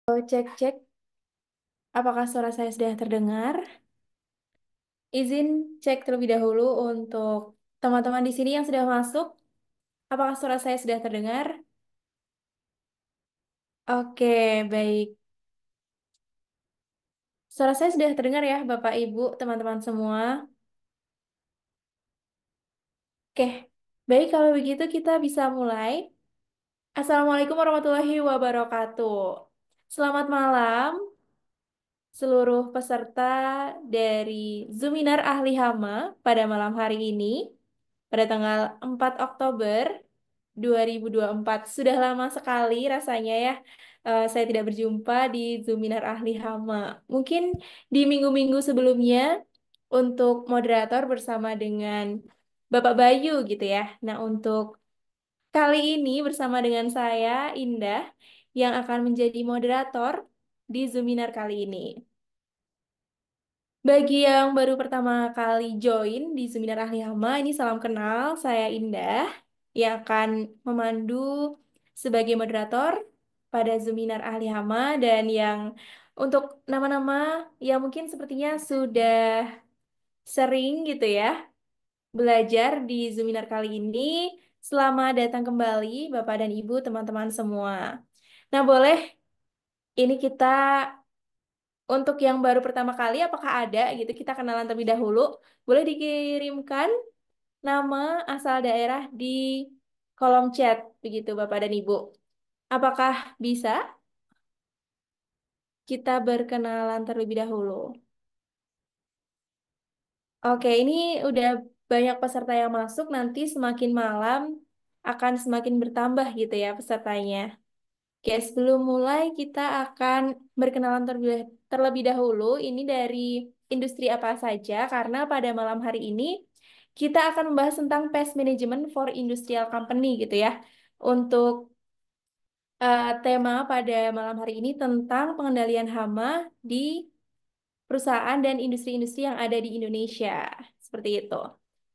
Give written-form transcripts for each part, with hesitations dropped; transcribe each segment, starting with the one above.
Oh, cek cek, apakah suara saya sudah terdengar? Izin cek terlebih dahulu untuk teman-teman di sini yang sudah masuk. Apakah suara saya sudah terdengar? Oke, baik. Suara saya sudah terdengar ya, Bapak, Ibu, teman-teman semua. Oke, baik kalau begitu kita bisa mulai. Assalamualaikum warahmatullahi wabarakatuh. Selamat malam seluruh peserta dari Zuminar Ahli Hama pada malam hari ini. Pada tanggal 4 Oktober 2024. Sudah lama sekali rasanya ya saya tidak berjumpa di Zuminar Ahli Hama. Mungkin di minggu-minggu sebelumnya untuk moderator bersama dengan Bapak Bayu gitu ya. Nah, untuk kali ini bersama dengan saya, Indah, yang akan menjadi moderator di Zuminar kali ini. Bagi yang baru pertama kali join di Seminar Ahli Hama, ini salam kenal, saya Indah, yang akan memandu sebagai moderator pada Seminar Ahli Hama, dan yang untuk nama-nama yang mungkin sepertinya sudah sering gitu ya, belajar di Seminar kali ini. Selamat datang kembali Bapak dan Ibu, teman-teman semua. Nah, boleh ini kita untuk yang baru pertama kali, apakah ada gitu kita kenalan terlebih dahulu? Boleh dikirimkan nama asal daerah di kolom chat begitu Bapak dan Ibu. Apakah bisa kita berkenalan terlebih dahulu? Oke, ini udah banyak peserta yang masuk, nanti semakin malam akan semakin bertambah gitu ya pesertanya. Oke, sebelum mulai kita akan berkenalan terlebih dahulu. Ini dari industri apa saja, karena pada malam hari ini kita akan membahas tentang pest management for industrial company gitu ya. Untuk tema pada malam hari ini tentang pengendalian hama di perusahaan dan industri-industri yang ada di Indonesia. Seperti itu.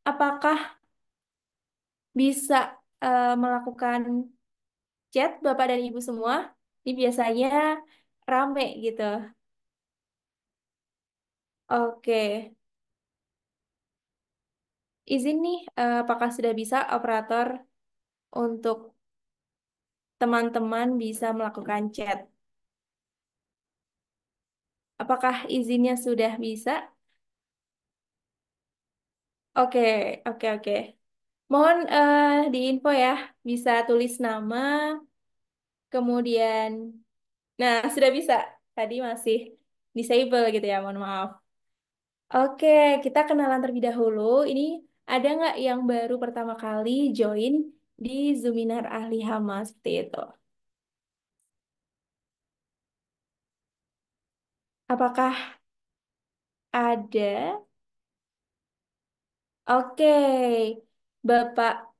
Apakah bisa melakukan chat Bapak dan Ibu semua? Ini biasanya rame gitu. Oke, izin nih, apakah sudah bisa operator untuk teman-teman bisa melakukan chat? Apakah izinnya sudah bisa? Oke, oke. Mohon diinfo ya, bisa tulis nama, kemudian, nah sudah bisa. Tadi masih disable gitu ya, mohon maaf. Oke, kita kenalan terlebih dahulu. Ini ada nggak yang baru pertama kali join di Zuminar Ahli Hama seperti itu? Apakah ada? Oke, Bapak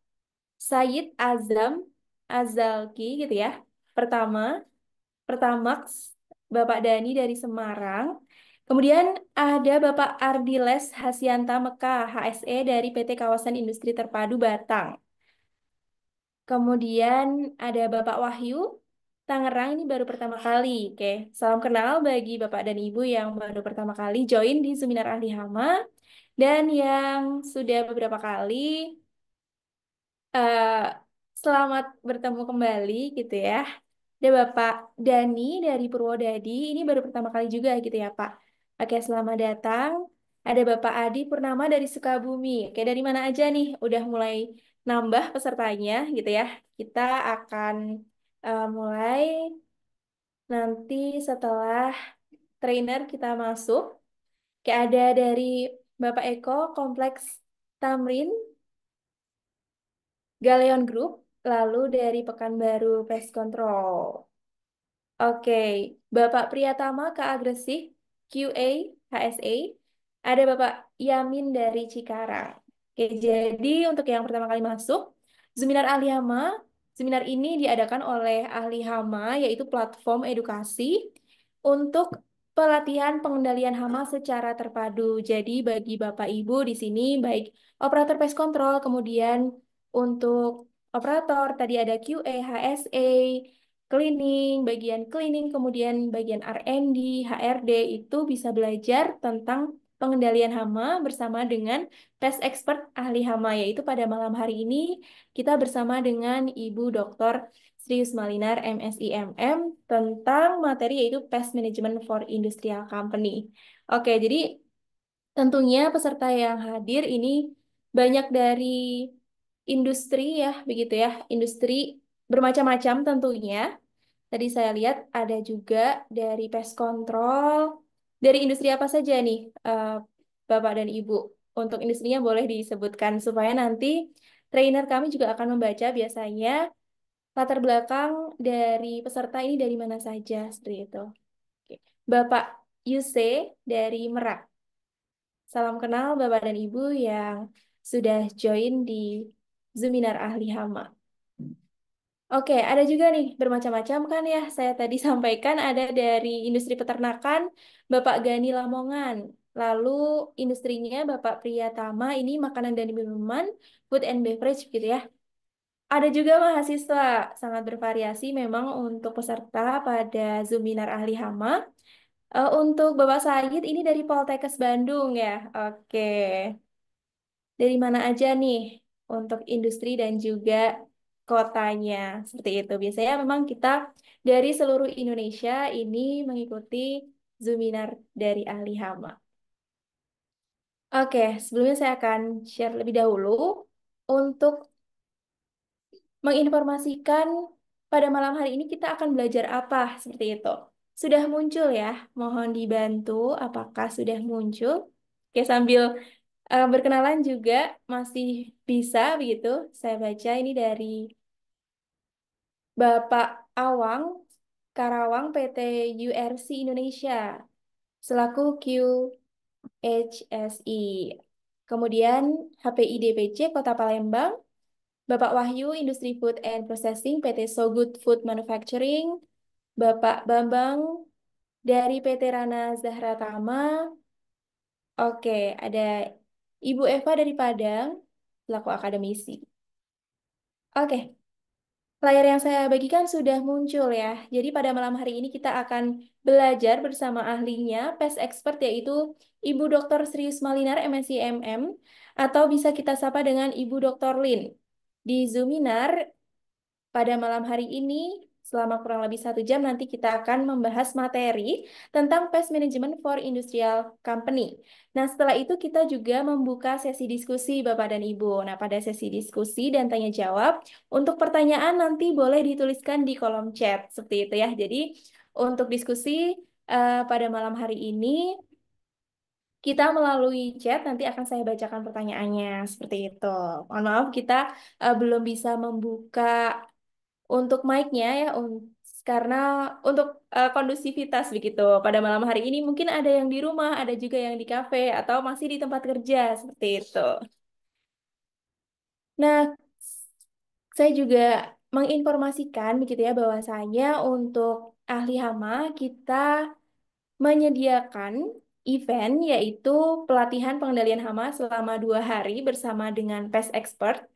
Sayid Azam Azalki gitu ya. Pertama, Pertamax, Bapak Dani dari Semarang. Kemudian ada Bapak Ardiles Hasyanta Mekah, HSE dari PT Kawasan Industri Terpadu Batang. Kemudian ada Bapak Wahyu Tangerang, ini baru pertama kali. Oke, salam kenal bagi Bapak dan Ibu yang baru pertama kali join di Seminar Ahli Hama dan yang sudah beberapa kali. eh, Selamat bertemu kembali gitu ya. Ada Bapak Dani dari Purwodadi, ini baru pertama kali juga gitu ya Pak. Oke, selamat datang. Ada Bapak Adi Purnama dari Sukabumi. Oke, dari mana aja nih? Udah mulai nambah pesertanya gitu ya. Kita akan mulai nanti setelah trainer kita masuk. Oke, ada dari Bapak Eko, Kompleks Tamrin, Galeon Group, lalu dari Pekanbaru Pest Control. Oke, Bapak Priyatama Kak Agresif, QA, HSA. Ada Bapak Yamin dari Cikarang. Oke, jadi untuk yang pertama kali masuk, Seminar Ahli Hama. Seminar ini diadakan oleh Ahli Hama, yaitu platform edukasi untuk pelatihan pengendalian hama secara terpadu. Jadi bagi Bapak Ibu di sini, baik operator pest control, kemudian untuk operator, tadi ada QA, HSA, cleaning, kemudian bagian R&D, HRD itu bisa belajar tentang pengendalian hama bersama dengan pest expert ahli hama, yaitu pada malam hari ini kita bersama dengan Ibu Dr. Srius Malinar, MSI MM, tentang materi yaitu Pest Management for Industrial Company. Oke, jadi tentunya peserta yang hadir ini banyak dari industri ya, begitu ya, industri bermacam-macam tentunya. Tadi saya lihat ada juga dari pest control, dari industri apa saja nih, eh, Bapak dan Ibu. Untuk industrinya boleh disebutkan supaya nanti trainer kami juga akan membaca biasanya latar belakang dari peserta ini dari mana saja, seperti itu. Oke. Bapak Yuse dari Merak. Salam kenal Bapak dan Ibu yang sudah join di Zeminar Ahli Hama. Oke, ada juga nih bermacam-macam kan ya. Saya tadi sampaikan ada dari industri peternakan Bapak Gani Lamongan. Lalu industrinya Bapak Priyatama ini makanan dan minuman, food and beverage gitu ya. Ada juga mahasiswa, sangat bervariasi memang untuk peserta pada Zeminar Ahli Hama. Untuk Bapak Said ini dari Poltekkes Bandung ya. Oke. Dari mana aja nih untuk industri dan juga kotanya seperti itu. Biasanya memang kita dari seluruh Indonesia ini mengikuti Zoominar dari ahli hama. Oke, sebelumnya saya akan share lebih dahulu untuk menginformasikan pada malam hari ini kita akan belajar apa seperti itu. Sudah muncul ya, mohon dibantu apakah sudah muncul. Oke, sambil berkenalan juga masih bisa begitu. Saya baca ini dari Bapak Awang Karawang PT URC Indonesia selaku QHSI. Kemudian HPI DPC Kota Palembang, Bapak Wahyu Industri Food and Processing PT So Good Food Manufacturing, Bapak Bambang dari PT Rana Zahra Tama. Oke, ada Ibu Eva dari Padang selaku akademisi. Oke, layar yang saya bagikan sudah muncul ya. Jadi pada malam hari ini kita akan belajar bersama ahlinya, PES Expert yaitu Ibu Dr. Srius Malinar, MSc MM, atau bisa kita sapa dengan Ibu Dr. Lin. Di Zoominar pada malam hari ini, selama kurang lebih 1 jam, nanti kita akan membahas materi tentang Pest Management for Industrial Company. Nah, setelah itu kita juga membuka sesi diskusi Bapak dan Ibu. Nah, pada sesi diskusi dan tanya jawab, untuk pertanyaan nanti boleh dituliskan di kolom chat, seperti itu ya. Jadi, untuk diskusi pada malam hari ini, kita melalui chat nanti akan saya bacakan pertanyaannya, seperti itu. Mohon maaf, kita belum bisa membuka untuk mic-nya ya, karena untuk kondusivitas begitu. Pada malam hari ini mungkin ada yang di rumah, ada juga yang di kafe, atau masih di tempat kerja, seperti itu. Nah, saya juga menginformasikan begitu ya bahwasanya untuk ahli hama kita menyediakan event yaitu pelatihan pengendalian hama selama 2 hari bersama dengan pest expert.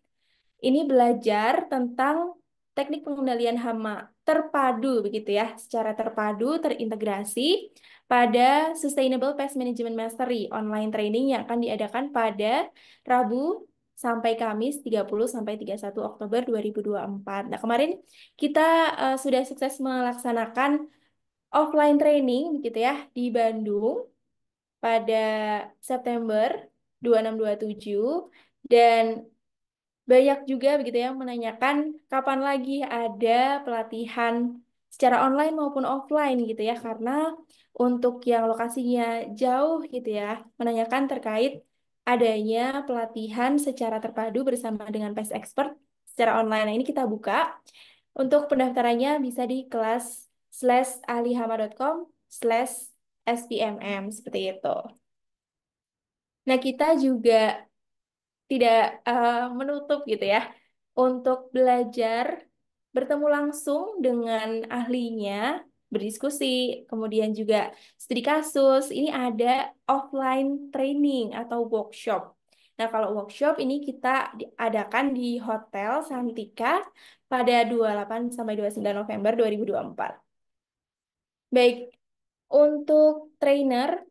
Ini belajar tentang teknik pengendalian hama terpadu begitu ya, secara terpadu terintegrasi pada Sustainable Pest Management Mastery online training yang akan diadakan pada Rabu sampai Kamis 30 sampai 31 Oktober 2024. Nah, kemarin kita sudah sukses melaksanakan offline training begitu ya di Bandung pada September 2627 dan banyak juga begitu ya menanyakan kapan lagi ada pelatihan secara online maupun offline gitu ya karena untuk yang lokasinya jauh gitu ya menanyakan terkait adanya pelatihan secara terpadu bersama dengan PES Expert secara online. Nah, ini kita buka. Untuk pendaftarannya bisa di kelas/alihama.com/SPMM seperti itu. Nah, kita juga tidak menutup gitu ya untuk belajar bertemu langsung dengan ahlinya, berdiskusi, kemudian juga studi kasus. Ini ada offline training atau workshop. Nah, kalau workshop ini kita adakan di Hotel Santika pada 28 sampai 29 November 2024. Baik, untuk trainer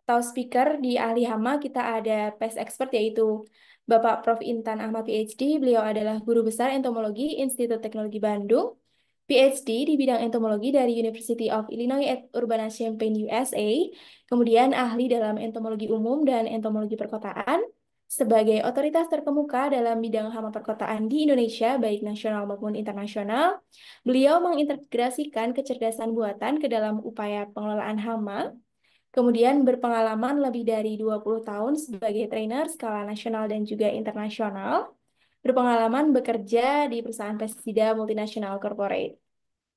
atau speaker di ahli hama kita ada past expert yaitu Bapak Prof. Intan Ahmad PhD. Beliau adalah guru besar entomologi Institut Teknologi Bandung, PhD di bidang entomologi dari University of Illinois at Urbana-Champaign, USA. Kemudian ahli dalam entomologi umum dan entomologi perkotaan sebagai otoritas terkemuka dalam bidang hama perkotaan di Indonesia, baik nasional maupun internasional. Beliau mengintegrasikan kecerdasan buatan ke dalam upaya pengelolaan hama, kemudian berpengalaman lebih dari 20 tahun sebagai trainer skala nasional dan juga internasional, berpengalaman bekerja di perusahaan pestisida multinasional corporate.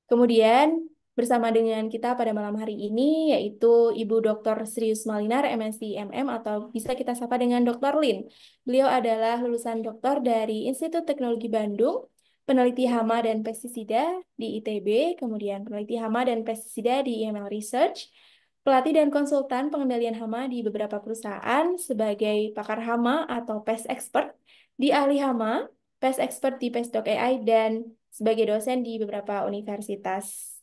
Kemudian bersama dengan kita pada malam hari ini yaitu Ibu Dr. Srius Malinar, MSc MM atau bisa kita sapa dengan Dr. Lin. Beliau adalah lulusan doktor dari Institut Teknologi Bandung, peneliti hama dan pestisida di ITB, kemudian peneliti hama dan pestisida di IML Research, pelatih dan konsultan pengendalian hama di beberapa perusahaan sebagai pakar hama atau pest expert di ahli hama, pest expert di Pestdoc AI, dan sebagai dosen di beberapa universitas.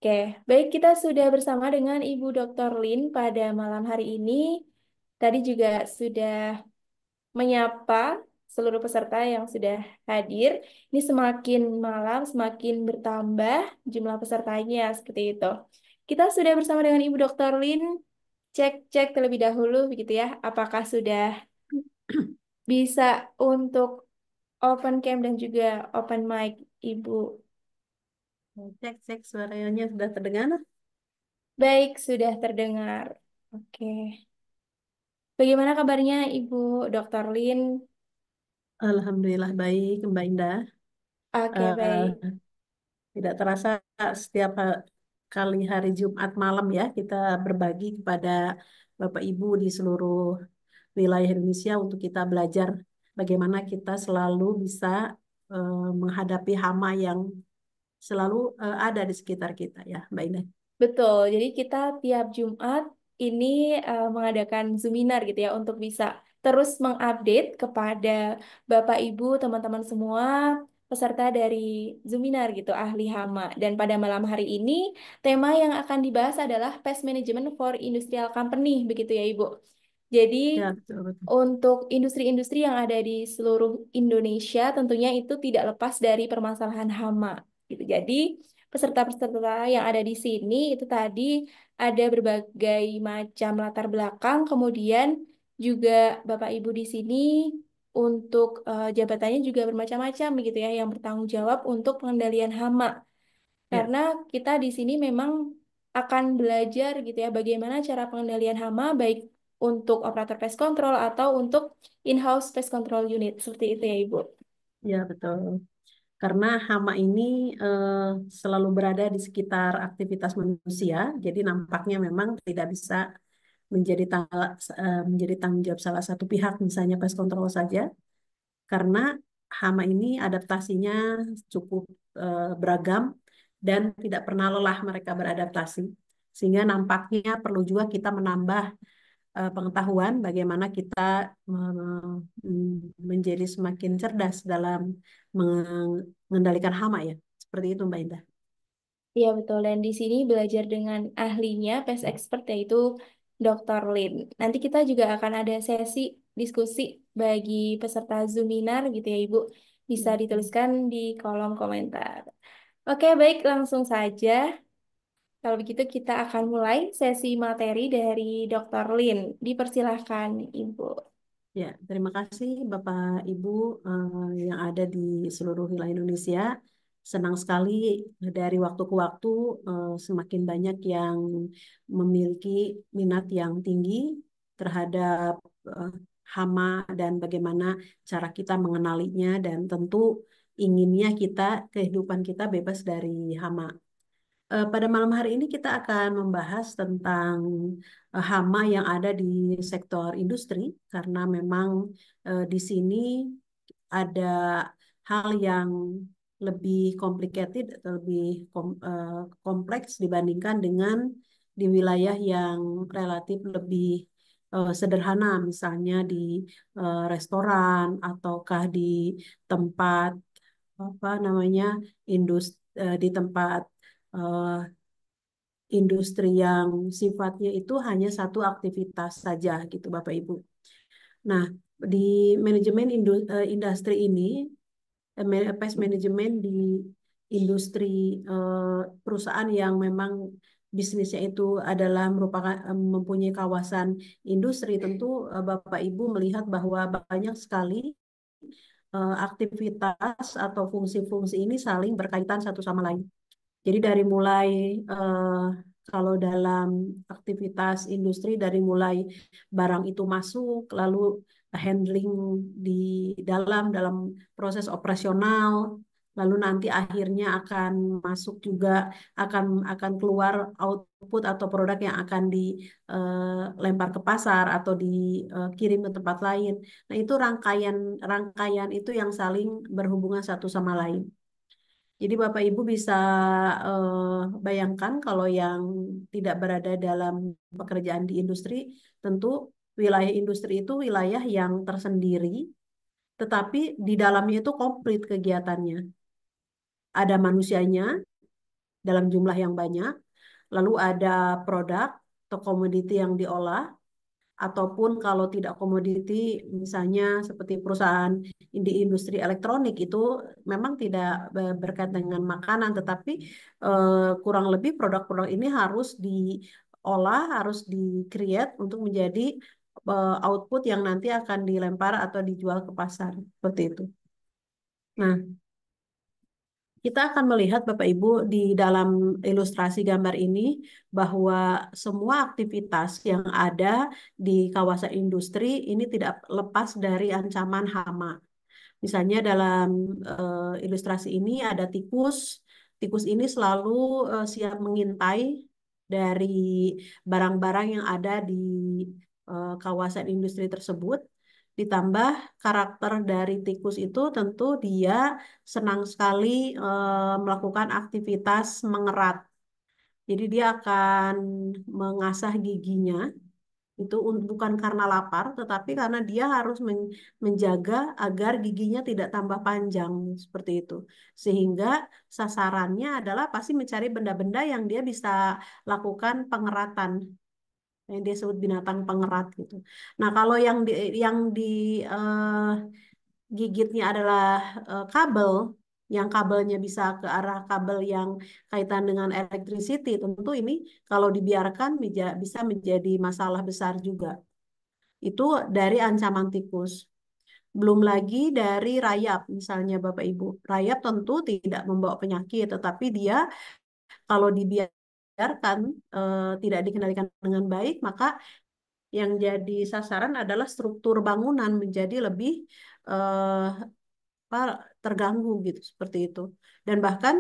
Oke, baik kita sudah bersama dengan Ibu Dr. Lin pada malam hari ini. Tadi juga sudah menyapa seluruh peserta yang sudah hadir. Ini semakin malam, semakin bertambah jumlah pesertanya, seperti itu. Kita sudah bersama dengan Ibu Dr. Lin. Cek-cek terlebih dahulu, begitu ya. Apakah sudah bisa untuk open cam dan juga open mic, Ibu? Cek, cek suaranya sudah terdengar. Baik, sudah terdengar. Oke. Bagaimana kabarnya Ibu Dr. Lin? Alhamdulillah baik, Mbak Indah. Oke, baik. Eh, Tidak terasa setiap kali hari Jumat malam ya kita berbagi kepada Bapak Ibu di seluruh wilayah Indonesia untuk kita belajar bagaimana kita selalu bisa menghadapi hama yang selalu ada di sekitar kita ya, Mbak Indah. Betul. Jadi kita tiap Jumat ini mengadakan Zoominar gitu ya untuk bisa terus mengupdate kepada Bapak Ibu, teman-teman semua peserta dari Zoominar gitu, ahli hama. Dan pada malam hari ini tema yang akan dibahas adalah Pest Management for Industrial Company, begitu ya Ibu. Jadi Ya, betul, betul. untuk industri-industri yang ada di seluruh Indonesia tentunya itu tidak lepas dari permasalahan hama gitu. Jadi peserta-peserta yang ada di sini itu tadi ada berbagai macam latar belakang, kemudian juga Bapak Ibu di sini untuk jabatannya juga bermacam-macam gitu ya yang bertanggung jawab untuk pengendalian hama. Ya, Karena kita di sini memang akan belajar gitu ya bagaimana cara pengendalian hama baik untuk operator pest control atau untuk in-house pest control unit. Seperti itu ya Ibu. ya betul. Karena hama ini eh, selalu berada di sekitar aktivitas manusia, jadi nampaknya memang tidak bisa menjadi tanggung jawab salah satu pihak, misalnya pest control saja, karena hama ini adaptasinya cukup beragam dan tidak pernah lelah mereka beradaptasi. Sehingga nampaknya perlu juga kita menambah pengetahuan bagaimana kita menjadi semakin cerdas dalam mengendalikan hama ya. Seperti itu Mbak Indah. Iya betul. Dan di sini belajar dengan ahlinya, pest expert yaitu Dr. Lin. Nanti kita juga akan ada sesi diskusi bagi peserta Zoominar gitu ya Ibu. Bisa Ya, dituliskan di kolom komentar. Oke, baik langsung saja. Kalau begitu kita akan mulai sesi materi dari Dr. Lin. Dipersilahkan, Ibu. ya, terima kasih Bapak Ibu yang ada di seluruh wilayah Indonesia. Senang sekali dari waktu ke waktu semakin banyak yang memiliki minat yang tinggi terhadap eh, hama dan bagaimana cara kita mengenalinya dan tentu inginnya kita kehidupan kita bebas dari hama. Pada malam hari ini kita akan membahas tentang hama yang ada di sektor industri karena memang di sini ada hal yang lebih complicated atau lebih kompleks dibandingkan dengan di wilayah yang relatif lebih sederhana, misalnya di restoran ataukah di tempat apa namanya di tempat eh, industri yang sifatnya itu hanya satu aktivitas saja gitu Bapak Ibu. Nah, di manajemen industri ini, pest manajemen di industri perusahaan yang memang bisnisnya itu adalah merupakan mempunyai kawasan industri, tentu Bapak Ibu melihat bahwa banyak sekali aktivitas atau fungsi-fungsi ini saling berkaitan satu sama lain. Jadi dari mulai kalau dalam aktivitas industri dari mulai barang itu masuk, lalu handling di dalam proses operasional, lalu nanti akhirnya akan masuk juga akan keluar output atau produk yang akan dilempar ke pasar atau dikirim ke tempat lain. Nah, itu rangkaian rangkaian itu yang saling berhubungan satu sama lain. Jadi Bapak Ibu bisa bayangkan kalau yang tidak berada dalam pekerjaan di industri, tentu wilayah industri itu wilayah yang tersendiri, tetapi di dalamnya itu komplit kegiatannya. Ada manusianya dalam jumlah yang banyak, lalu ada produk atau komoditi yang diolah, ataupun kalau tidak komoditi, misalnya seperti perusahaan di industri elektronik itu memang tidak berkaitan dengan makanan, tetapi kurang lebih produk-produk ini harus diolah, harus di-create untuk menjadi output yang nanti akan dilempar atau dijual ke pasar, seperti itu. Nah, kita akan melihat Bapak Ibu di dalam ilustrasi gambar ini bahwa semua aktivitas yang ada di kawasan industri ini tidak lepas dari ancaman hama. Misalnya dalam ilustrasi ini ada tikus. Tikus ini selalu siap mengintai dari barang-barang yang ada di kawasan industri tersebut. Ditambah karakter dari tikus itu tentu dia senang sekali melakukan aktivitas mengerat. Jadi dia akan mengasah giginya itu bukan karena lapar, tetapi karena dia harus menjaga agar giginya tidak tambah panjang seperti itu. Sehingga sasarannya adalah pasti mencari benda-benda yang dia bisa lakukan pengeratan, yang dia sebut binatang pengerat gitu. Nah, kalau yang di eh, gigitnya adalah kabel, yang kabelnya bisa ke arah kabel yang kaitan dengan electricity, tentu ini kalau dibiarkan bisa menjadi masalah besar juga. Itu dari ancaman tikus. Belum lagi dari rayap, misalnya Bapak Ibu. Rayap tentu tidak membawa penyakit, tetapi dia kalau dibiarkan tidak dikendalikan dengan baik, maka yang jadi sasaran adalah struktur bangunan menjadi lebih eh, apa, terganggu gitu seperti itu. Dan bahkan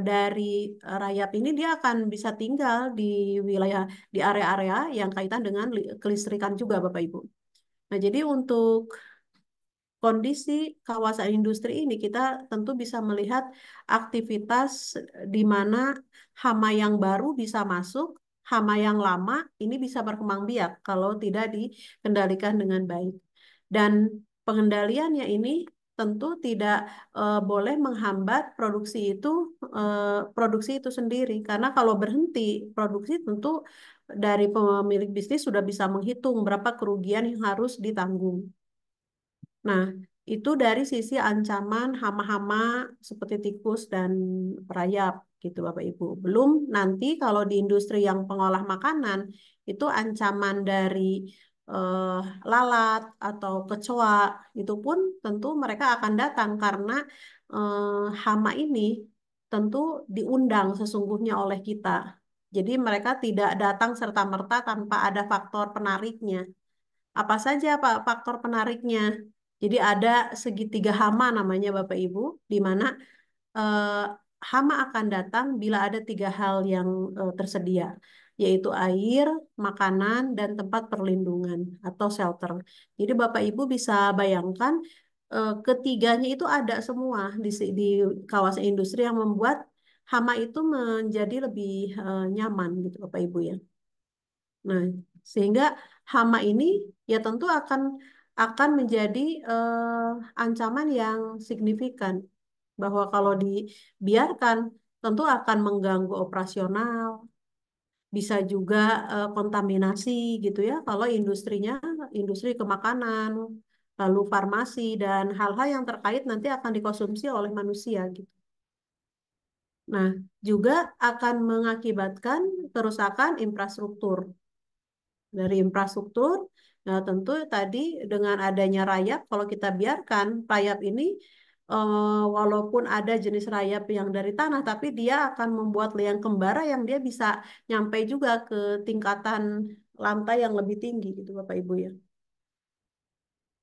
dari rayap ini dia akan bisa tinggal di wilayah di area-area yang kaitan dengan kelistrikan juga Bapak Ibu. Nah, jadi untuk kondisi kawasan industri ini kita tentu bisa melihat aktivitas di mana hama yang baru bisa masuk, hama yang lama ini bisa berkembang biak kalau tidak dikendalikan dengan baik. Dan pengendaliannya ini tentu tidak boleh menghambat produksi itu sendiri karena kalau berhenti produksi tentu dari pemilik bisnis sudah bisa menghitung berapa kerugian yang harus ditanggung. Nah, itu dari sisi ancaman hama-hama seperti tikus dan rayap gitu Bapak Ibu. Belum nanti kalau di industri yang pengolah makanan itu ancaman dari eh, lalat atau kecoa itu pun tentu mereka akan datang karena hama ini tentu diundang sesungguhnya oleh kita. Jadi mereka tidak datang serta-merta tanpa ada faktor penariknya. Apa saja Pak faktor penariknya? Jadi ada segitiga hama namanya Bapak Ibu, di mana eh, hama akan datang bila ada tiga hal yang tersedia, yaitu air, makanan, dan tempat perlindungan atau shelter. Jadi Bapak Ibu bisa bayangkan ketiganya itu ada semua di kawasan industri yang membuat hama itu menjadi lebih nyaman gitu Bapak Ibu ya. Nah, sehingga hama ini ya tentu akan menjadi ancaman yang signifikan bahwa kalau dibiarkan tentu akan mengganggu operasional, bisa juga kontaminasi gitu ya kalau industrinya industri kemakanan, lalu farmasi dan hal-hal yang terkait nanti akan dikonsumsi oleh manusia gitu. Nah, juga akan mengakibatkan kerusakan infrastruktur. Dari infrastruktur, nah tentu tadi dengan adanya rayap, kalau kita biarkan rayap ini, walaupun ada jenis rayap yang dari tanah, tapi dia akan membuat liang kembara yang dia bisa nyampe juga ke tingkatan lantai yang lebih tinggi gitu Bapak Ibu ya.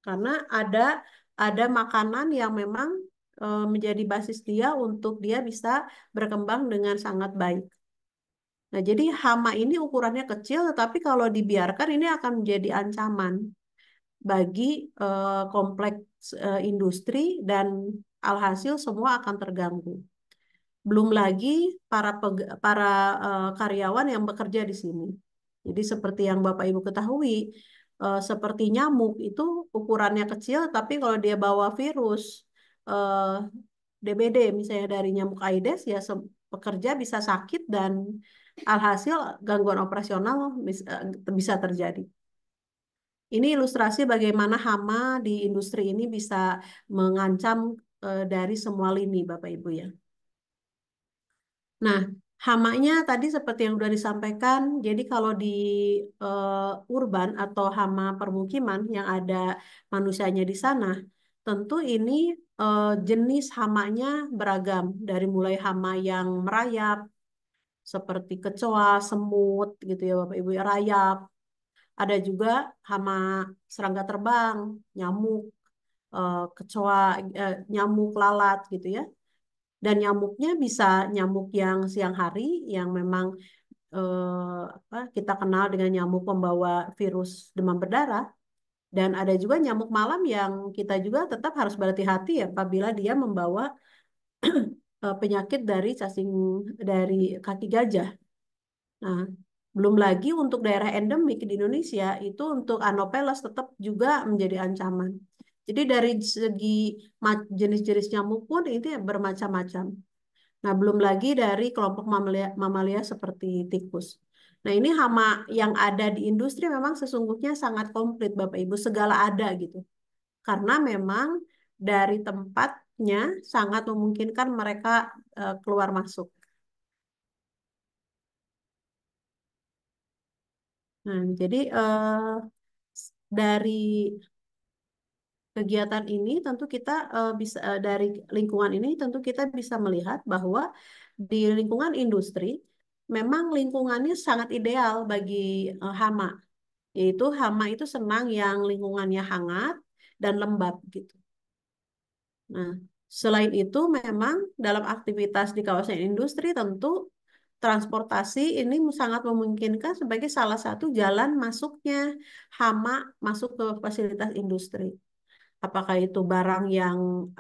Karena ada makanan yang memang menjadi basis dia untuk dia bisa berkembang dengan sangat baik. Nah, jadi hama ini ukurannya kecil, tetapi kalau dibiarkan ini akan menjadi ancaman bagi kompleks industri dan alhasil semua akan terganggu. Belum lagi para karyawan yang bekerja di sini. Jadi seperti yang Bapak Ibu ketahui, seperti nyamuk itu ukurannya kecil, tapi kalau dia bawa virus eh, DBD misalnya dari nyamuk Aedes, ya pekerja bisa sakit dan alhasil gangguan operasional bisa terjadi. Ini ilustrasi bagaimana hama di industri ini bisa mengancam dari semua lini, Bapak Ibu ya. Nah, hamanya tadi seperti yang sudah disampaikan, jadi kalau di urban atau hama permukiman yang ada manusianya di sana, tentu ini jenis hamanya beragam, dari mulai hama yang merayap, seperti kecoa, semut, gitu ya Bapak Ibu, ya, rayap. Ada juga hama serangga terbang, nyamuk, kecoa, nyamuk lalat, gitu ya. Dan nyamuknya bisa nyamuk yang siang hari yang memang kita kenal dengan nyamuk pembawa virus demam berdarah. Dan ada juga nyamuk malam yang kita juga tetap harus berhati-hati ya apabila dia membawa penyakit dari cacing dari kaki gajah. Nah, belum lagi untuk daerah endemik di Indonesia itu untuk Anopheles tetap juga menjadi ancaman. Jadi dari segi jenis-jenis nyamuk pun ini bermacam-macam. Nah, belum lagi dari kelompok mamalia seperti tikus. Nah, ini hama yang ada di industri memang sesungguhnya sangat komplit, Bapak Ibu, segala ada gitu. Karena memang dari tempatnya sangat memungkinkan mereka keluar masuk. Nah, jadi dari kegiatan ini tentu kita bisa dari lingkungan ini tentu kita bisa melihat bahwa di lingkungan industri memang lingkungannya sangat ideal bagi hama, yaitu hama itu senang yang lingkungannya hangat dan lembab gitu. Nah, selain itu memang dalam aktivitas di kawasan industri tentu transportasi ini sangat memungkinkan sebagai salah satu jalan masuknya hama masuk ke fasilitas industri. Apakah itu barang yang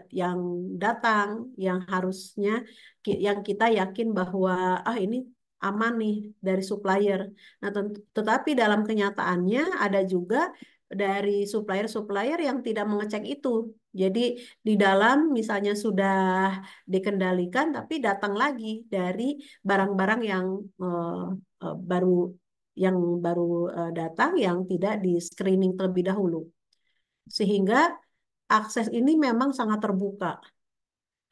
yang datang, yang harusnya yang kita yakin bahwa ini aman nih dari supplier. Nah, tetapi dalam kenyataannya ada juga dari supplier-supplier yang tidak mengecek itu. Jadi di dalam misalnya sudah dikendalikan, tapi datang lagi dari barang-barang baru yang baru datang yang tidak di screening terlebih dahulu. Sehingga akses ini memang sangat terbuka.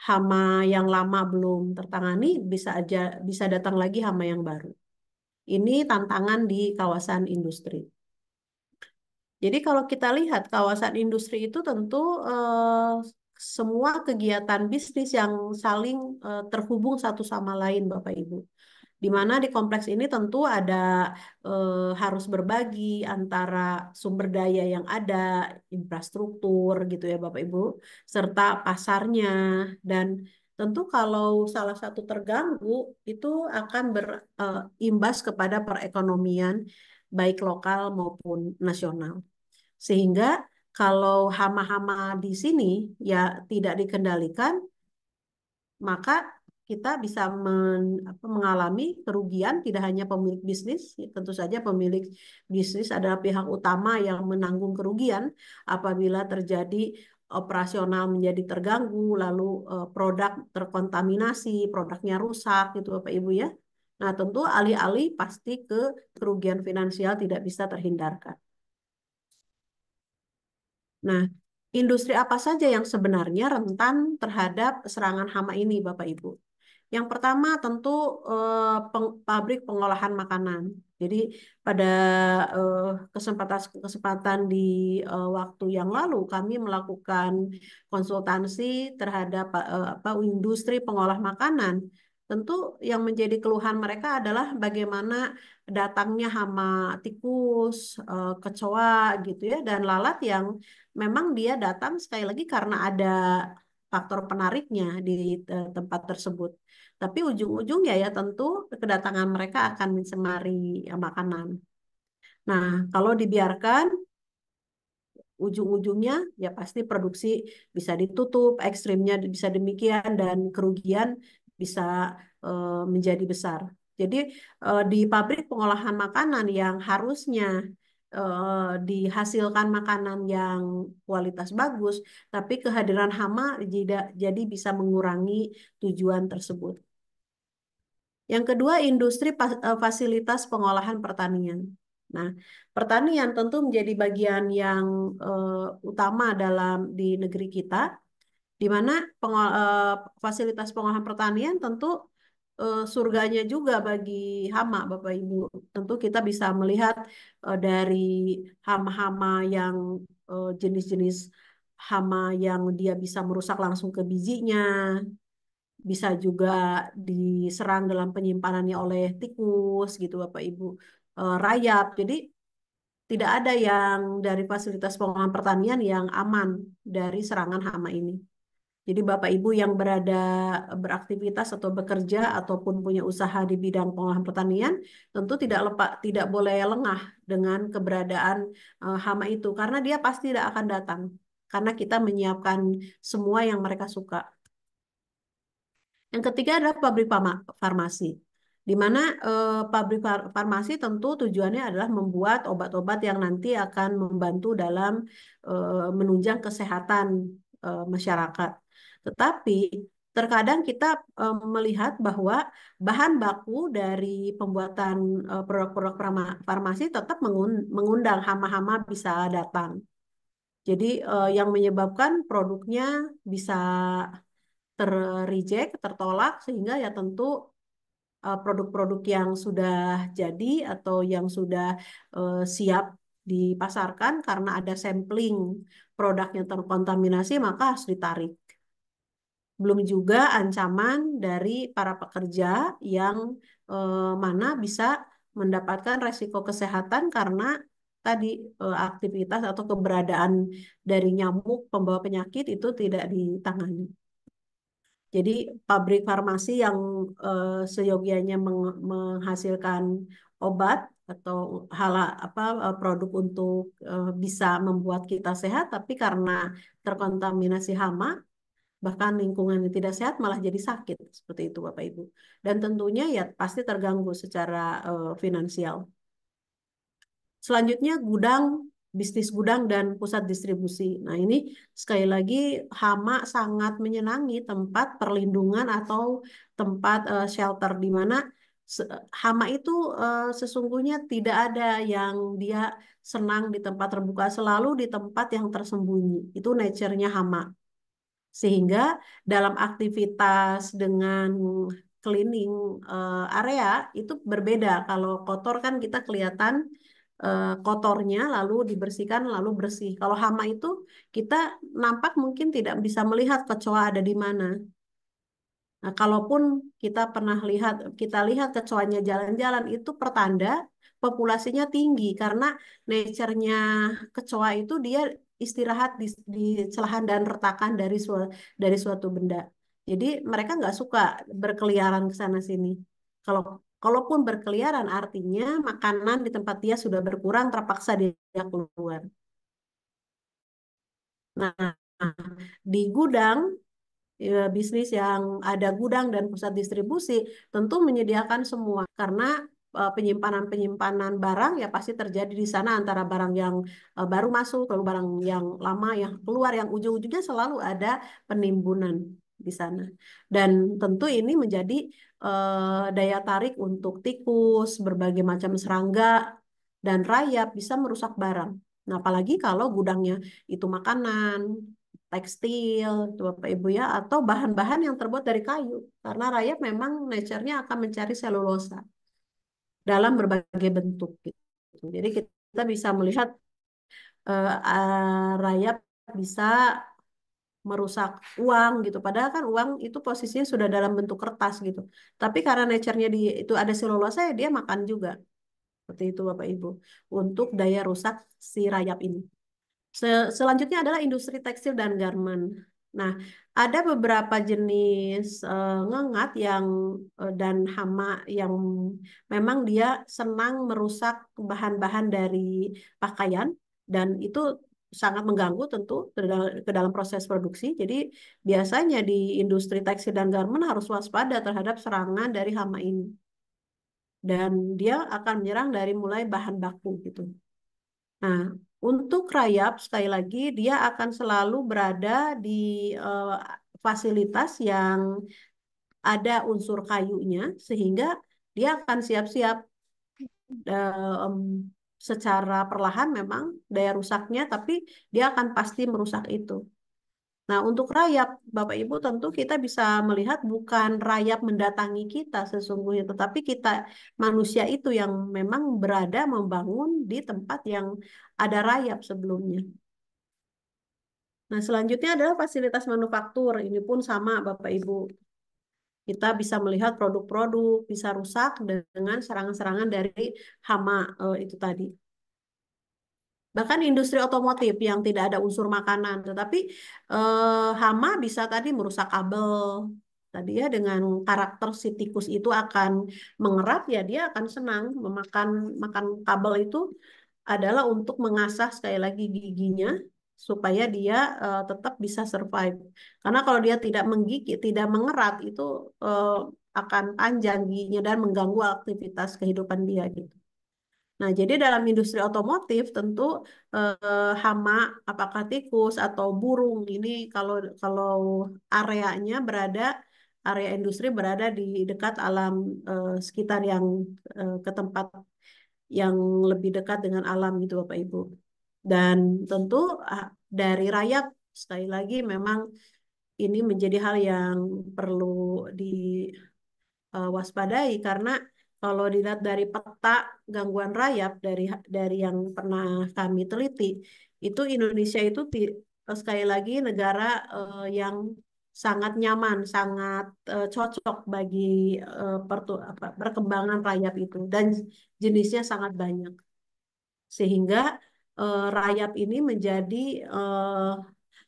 Hama yang lama belum tertangani bisa datang lagi hama yang baru. Ini tantangan di kawasan industri. Jadi kalau kita lihat kawasan industri itu tentu semua kegiatan bisnis yang saling terhubung satu sama lain, Bapak Ibu. Di mana di kompleks ini tentu ada harus berbagi antara sumber daya yang ada, infrastruktur gitu ya Bapak Ibu, serta pasarnya. Dan tentu kalau salah satu terganggu itu akan berimbas kepada perekonomian baik lokal maupun nasional. Sehingga kalau hama-hama di sini ya tidak dikendalikan, maka kita bisa mengalami kerugian, tidak hanya pemilik bisnis, ya, tentu saja pemilik bisnis adalah pihak utama yang menanggung kerugian apabila terjadi operasional menjadi terganggu, lalu produk terkontaminasi, produknya rusak gitu Bapak Ibu ya. Nah, tentu alih-alih pasti ke kerugian finansial tidak bisa terhindarkan. Nah, industri apa saja yang sebenarnya rentan terhadap serangan hama ini, Bapak Ibu? Yang pertama tentu pabrik pengolahan makanan. Jadi pada eh, kesempatan-kesempatan di waktu yang lalu kami melakukan konsultasi terhadap apa industri pengolah makanan. Tentu yang menjadi keluhan mereka adalah bagaimana datangnya hama tikus, kecoa gitu ya, dan lalat yang memang dia datang sekali lagi karena ada faktor penariknya di tempat tersebut. Tapi ujung-ujungnya ya tentu kedatangan mereka akan mencemari makanan. Nah, kalau dibiarkan ujung-ujungnya ya pasti produksi bisa ditutup, ekstrimnya bisa demikian dan kerugian bisa menjadi besar. Jadi di pabrik pengolahan makanan yang harusnya dihasilkan makanan yang kualitas bagus, tapi kehadiran hama jadi bisa mengurangi tujuan tersebut. Yang kedua, industri fasilitas pengolahan pertanian. Nah, pertanian tentu menjadi bagian yang utama di negeri kita, di mana fasilitas pengolahan pertanian tentu surganya juga bagi hama, Bapak Ibu. Tentu kita bisa melihat dari hama-hama yang jenis-jenis hama yang dia bisa merusak langsung ke bijinya, bisa juga diserang dalam penyimpanannya oleh tikus gitu Bapak Ibu, rayap. Jadi tidak ada yang dari fasilitas pengolahan pertanian yang aman dari serangan hama ini. Jadi Bapak Ibu yang beraktivitas atau bekerja ataupun punya usaha di bidang pengolahan pertanian tentu tidak boleh lengah dengan keberadaan hama itu karena dia pasti tidak akan datang karena kita menyiapkan semua yang mereka suka. Yang ketiga adalah pabrik farmasi, di mana pabrik farmasi tentu tujuannya adalah membuat obat-obat yang nanti akan membantu dalam menunjang kesehatan masyarakat. Tetapi terkadang kita melihat bahwa bahan baku dari pembuatan produk-produk farmasi tetap mengundang hama-hama bisa datang. Jadi yang menyebabkan produknya bisa terreject, tertolak sehingga ya tentu produk-produk yang sudah jadi atau yang sudah siap dipasarkan karena ada sampling produk yang terkontaminasi maka harus ditarik. Belum juga ancaman dari para pekerja yang mana bisa mendapatkan resiko kesehatan karena tadi aktivitas atau keberadaan dari nyamuk pembawa penyakit itu tidak ditangani. Jadi pabrik farmasi yang seyogianya menghasilkan obat atau produk untuk bisa membuat kita sehat, tapi karena terkontaminasi hama, bahkan lingkungan yang tidak sehat malah jadi sakit seperti itu Bapak Ibu. Dan tentunya ya pasti terganggu secara finansial. Selanjutnya bisnis gudang dan pusat distribusi. Nah ini sekali lagi hama sangat menyenangi tempat perlindungan atau tempat shelter di mana hama itu sesungguhnya tidak ada yang dia senang di tempat terbuka, selalu di tempat yang tersembunyi. Itu nature-nya hama. Sehingga dalam aktivitas dengan cleaning area itu berbeda. Kalau kotor kan kita kelihatan kotornya lalu dibersihkan lalu bersih. Kalau hama itu kita nampak mungkin tidak bisa melihat kecoa ada di mana. Nah, kalaupun kita lihat kecoanya jalan-jalan itu pertanda populasinya tinggi karena nature-nya kecoa itu dia istirahat di celahan dan retakan dari suatu benda. Jadi mereka nggak suka berkeliaran ke sana sini. Kalau kalaupun berkeliaran artinya makanan di tempat dia sudah berkurang terpaksa dia keluar. Nah, di gudang bisnis yang ada gudang dan pusat distribusi tentu menyediakan semua karena penyimpanan-penyimpanan barang ya pasti terjadi di sana antara barang yang baru masuk lalu barang yang lama yang keluar yang ujung-ujungnya selalu ada penimbunan di sana. Dan tentu ini menjadi daya tarik untuk tikus, berbagai macam serangga dan rayap bisa merusak barang. Nah, apalagi kalau gudangnya itu makanan, tekstil, itu Bapak Ibu ya, atau bahan-bahan yang terbuat dari kayu. Karena rayap memang nature-nya akan mencari selulosa dalam berbagai bentuk gitu. Jadi kita bisa melihat rayap bisa merusak uang gitu. Padahal kan uang itu posisinya sudah dalam bentuk kertas gitu. Tapi karena nature-nya itu ada selulosa ya dia makan juga. Seperti itu Bapak Ibu. Untuk daya rusak si rayap ini. Selanjutnya adalah industri tekstil dan garmen. Nah, ada beberapa jenis ngengat dan hama yang memang dia senang merusak bahan-bahan dari pakaian dan itu sangat mengganggu tentu ke dalam proses produksi. Jadi biasanya di industri tekstil dan garmen harus waspada terhadap serangan dari hama ini. Dan dia akan menyerang dari mulai bahan baku gitu. Nah, untuk rayap, sekali lagi, dia akan selalu berada di eh, fasilitas yang ada unsur kayunya, sehingga dia akan siap-siap em, secara perlahan memang daya rusaknya, tapi dia akan pasti merusak itu. Nah, untuk rayap, Bapak Ibu tentu kita bisa melihat bukan rayap mendatangi kita sesungguhnya, tetapi kita manusia itu yang memang berada membangun di tempat yang ada rayap sebelumnya. Nah, selanjutnya adalah fasilitas manufaktur. Ini pun sama, Bapak Ibu. Kita bisa melihat produk-produk bisa rusak dengan serangan-serangan dari hama itu tadi. Bahkan industri otomotif yang tidak ada unsur makanan, tetapi hama bisa tadi merusak kabel. Tadi ya dengan karakter si tikus itu akan mengerat ya dia akan senang memakan makan kabel itu adalah untuk mengasah sekali lagi giginya supaya dia tetap bisa survive. Karena kalau dia tidak menggigit, tidak mengerat itu eh, akan panjang giginya dan mengganggu aktivitas kehidupan dia gitu. Nah, jadi dalam industri otomotif tentu hama, apakah tikus atau burung ini kalau kalau areanya area industri berada di dekat alam sekitar yang ke tempat yang lebih dekat dengan alam gitu Bapak Ibu. Dan tentu dari rayap sekali lagi memang ini menjadi hal yang perlu diwaspadai karena kalau dilihat dari peta gangguan rayap dari yang pernah kami teliti itu Indonesia itu sekali lagi negara yang sangat nyaman, sangat cocok bagi perkembangan rayap itu dan jenisnya sangat banyak. Sehingga rayap ini menjadi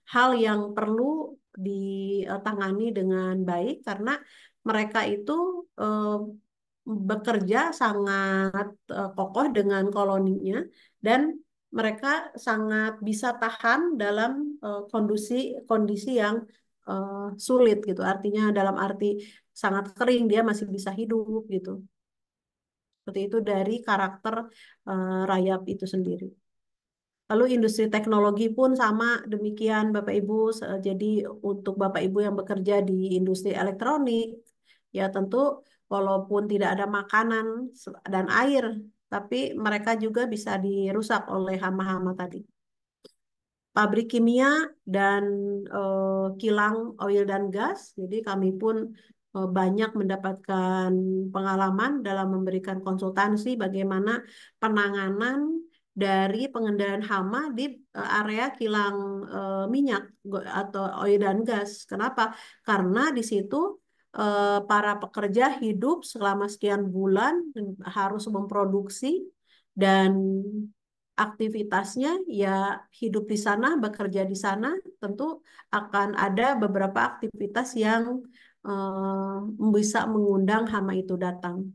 hal yang perlu ditangani dengan baik karena mereka itu eh, bekerja sangat kokoh dengan koloninya dan mereka sangat bisa tahan dalam kondisi kondisi yang sulit gitu. Artinya dalam arti sangat kering dia masih bisa hidup gitu. Seperti itu dari karakter rayap itu sendiri. Lalu industri teknologi pun sama demikian Bapak Ibu. Jadi untuk Bapak Ibu yang bekerja di industri elektronik, ya tentu walaupun tidak ada makanan dan air, tapi mereka juga bisa dirusak oleh hama-hama tadi. Pabrik kimia dan kilang oil dan gas. Jadi kami pun banyak mendapatkan pengalaman dalam memberikan konsultansi bagaimana penanganan dari pengendalian hama di area kilang minyak atau oil dan gas. Kenapa? Karena di situ para pekerja hidup selama sekian bulan harus memproduksi dan aktivitasnya ya hidup di sana, bekerja di sana, tentu akan ada beberapa aktivitas yang bisa mengundang hama itu datang.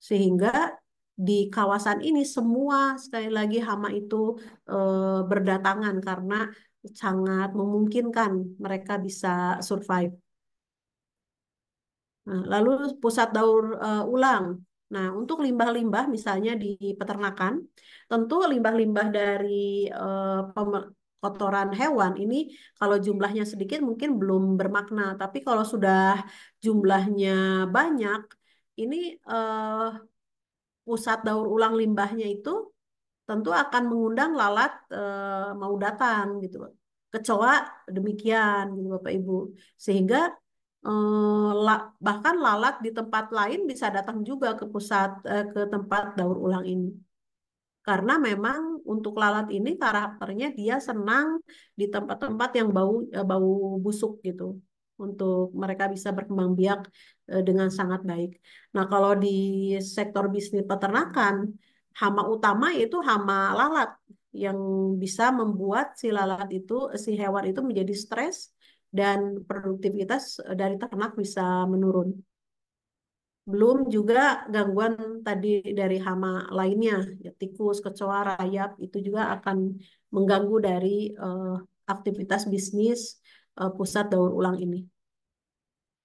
Sehingga di kawasan ini semua sekali lagi hama itu berdatangan karena sangat memungkinkan mereka bisa survive. Nah, lalu pusat daur ulang. Nah, untuk limbah-limbah misalnya di peternakan, tentu limbah-limbah dari kotoran hewan ini kalau jumlahnya sedikit mungkin belum bermakna, tapi kalau sudah jumlahnya banyak, ini pusat daur ulang limbahnya itu tentu akan mengundang lalat mau datang gitu. Kecoa demikian gitu Bapak Ibu. Sehingga bahkan lalat di tempat lain bisa datang juga ke ke tempat daur ulang ini. Karena memang untuk lalat ini karakternya dia senang di tempat-tempat yang bau busuk gitu. Untuk mereka bisa berkembang biak dengan sangat baik. Nah, kalau di sektor bisnis peternakan, hama utama yaitu hama lalat yang bisa membuat si lalat itu, si hewan itu menjadi stres dan produktivitas dari ternak bisa menurun. Belum juga gangguan tadi dari hama lainnya, ya, tikus, kecoa, rayap, itu juga akan mengganggu dari eh, aktivitas bisnis pusat daur ulang ini.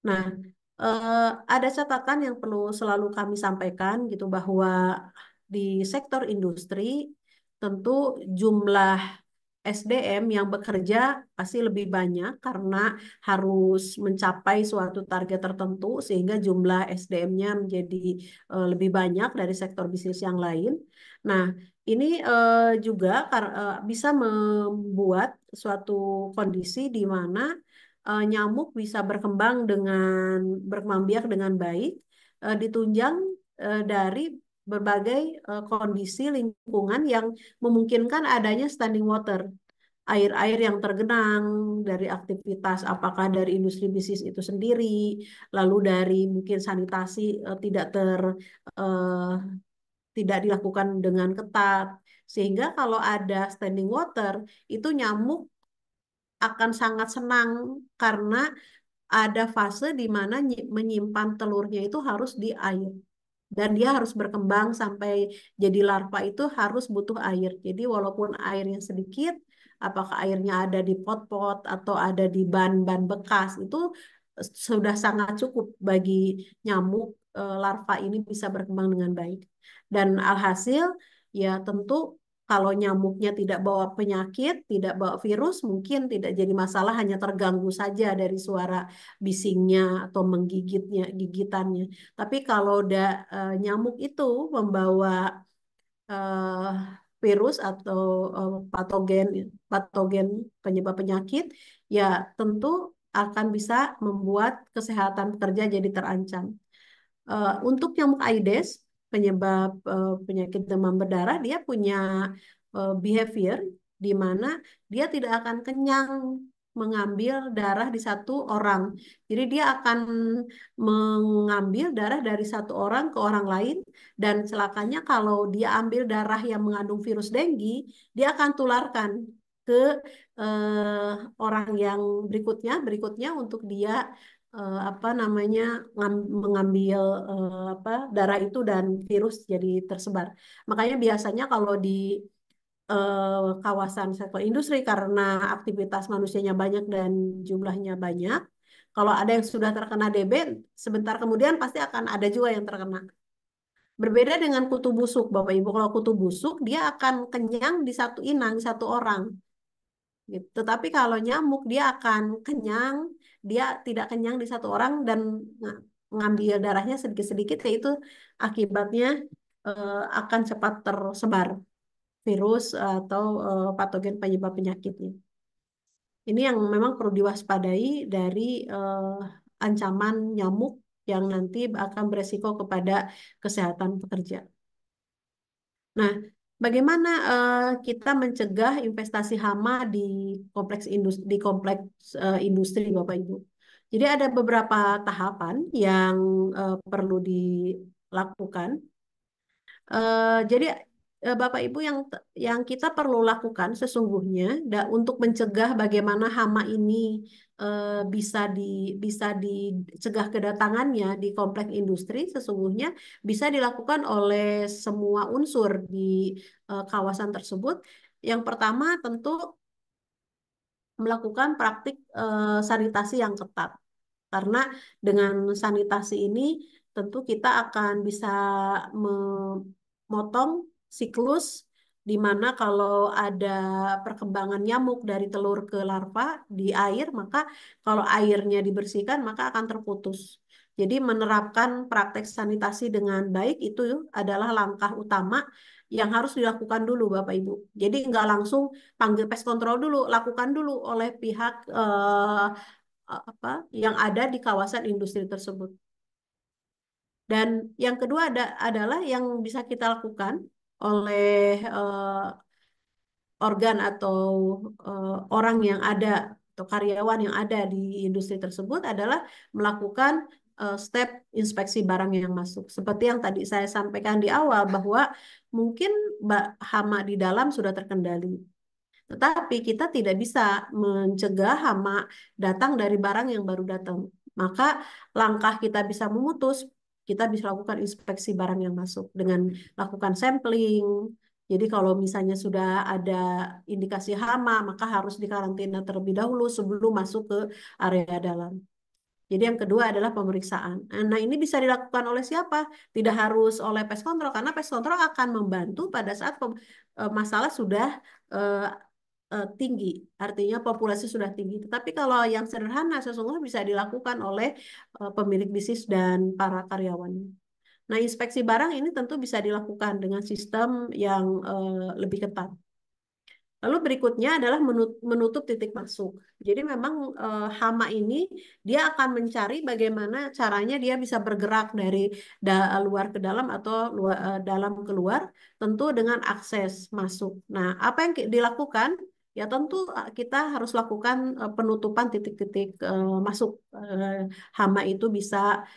Nah, eh, ada catatan yang perlu selalu kami sampaikan gitu bahwa di sektor industri tentu jumlah SDM yang bekerja pasti lebih banyak karena harus mencapai suatu target tertentu sehingga jumlah SDM-nya menjadi lebih banyak dari sektor bisnis yang lain. Nah, ini juga bisa membuat suatu kondisi di mana nyamuk bisa berkembang biak dengan baik, ditunjang dari berbagai kondisi lingkungan yang memungkinkan adanya standing water, air-air yang tergenang dari aktivitas apakah dari industri bisnis itu sendiri, lalu dari mungkin sanitasi eh, tidak dilakukan dengan ketat, sehingga kalau ada standing water itu nyamuk akan sangat senang karena ada fase di mana menyimpan telurnya itu harus di air. Dan dia harus berkembang sampai jadi larva itu harus butuh air. Jadi walaupun airnya sedikit, apakah airnya ada di pot-pot atau ada di ban-ban bekas, itu sudah sangat cukup bagi nyamuk larva ini bisa berkembang dengan baik. Dan alhasil ya tentu kalau nyamuknya tidak bawa penyakit, tidak bawa virus, mungkin tidak jadi masalah, hanya terganggu saja dari suara bisingnya atau gigitannya. Tapi kalau nyamuk itu membawa eh, virus atau patogen patogen penyebab penyakit, ya tentu akan bisa membuat kesehatan pekerja jadi terancam. Untuk nyamuk Aedes, penyebab penyakit demam berdarah, dia punya behavior di mana dia tidak akan kenyang mengambil darah di satu orang. Jadi dia akan mengambil darah dari satu orang ke orang lain dan celakanya kalau dia ambil darah yang mengandung virus dengue, dia akan tularkan ke eh, orang yang berikutnya untuk dia apa namanya mengambil apa darah itu dan virus jadi tersebar. Makanya biasanya kalau di kawasan sektor industri karena aktivitas manusianya banyak dan jumlahnya banyak, kalau ada yang sudah terkena DB, sebentar kemudian pasti akan ada juga yang terkena. Berbeda dengan kutu busuk, Bapak Ibu. Kalau kutu busuk, dia akan kenyang di satu inang, satu orang gitu. Tetapi kalau nyamuk dia akan kenyang, dia tidak kenyang di satu orang dan ngambil darahnya sedikit-sedikit, yaitu akibatnya akan cepat tersebar virus atau patogen penyebab penyakitnya. Ini yang memang perlu diwaspadai dari ancaman nyamuk yang nanti akan beresiko kepada kesehatan pekerja. Nah, bagaimana kita mencegah investasi hama di kompleks industri, Bapak Ibu? Jadi ada beberapa tahapan yang perlu dilakukan. Jadi Bapak Ibu yang kita perlu lakukan sesungguhnya untuk mencegah bagaimana hama ini bisa dicegah kedatangannya di kompleks industri sesungguhnya bisa dilakukan oleh semua unsur di kawasan tersebut. Yang pertama tentu melakukan praktik sanitasi yang ketat. Karena dengan sanitasi ini tentu kita akan bisa memotong siklus di mana kalau ada perkembangan nyamuk dari telur ke larva di air, maka kalau airnya dibersihkan maka akan terputus. Jadi menerapkan praktek sanitasi dengan baik itu adalah langkah utama yang harus dilakukan dulu Bapak Ibu. Jadi nggak langsung panggil pest control dulu, lakukan dulu oleh pihak apa yang ada di kawasan industri tersebut. Dan yang kedua adalah yang bisa kita lakukan oleh organ atau orang yang ada atau karyawan yang ada di industri tersebut adalah melakukan step inspeksi barang yang masuk. Seperti yang tadi saya sampaikan di awal bahwa mungkin hama di dalam sudah terkendali. Tetapi kita tidak bisa mencegah hama datang dari barang yang baru datang. Maka langkah kita bisa memutus, kita bisa lakukan inspeksi barang yang masuk dengan lakukan sampling. Jadi kalau misalnya sudah ada indikasi hama, maka harus dikarantina terlebih dahulu sebelum masuk ke area dalam. Jadi yang kedua adalah pemeriksaan. Nah, ini bisa dilakukan oleh siapa? Tidak harus oleh pest control karena pest control akan membantu pada saat masalah sudah eh, tinggi, artinya populasi sudah tinggi. Tetapi kalau yang sederhana sesungguhnya bisa dilakukan oleh pemilik bisnis dan para karyawan. Nah, inspeksi barang ini tentu bisa dilakukan dengan sistem yang lebih ketat. Lalu berikutnya adalah menutup titik masuk. Jadi memang hama ini dia akan mencari bagaimana caranya dia bisa bergerak dari luar ke dalam atau dalam keluar, tentu dengan akses masuk. Nah, apa yang dilakukan? Ya tentu kita harus lakukan penutupan titik-titik masuk. Hama itu bisa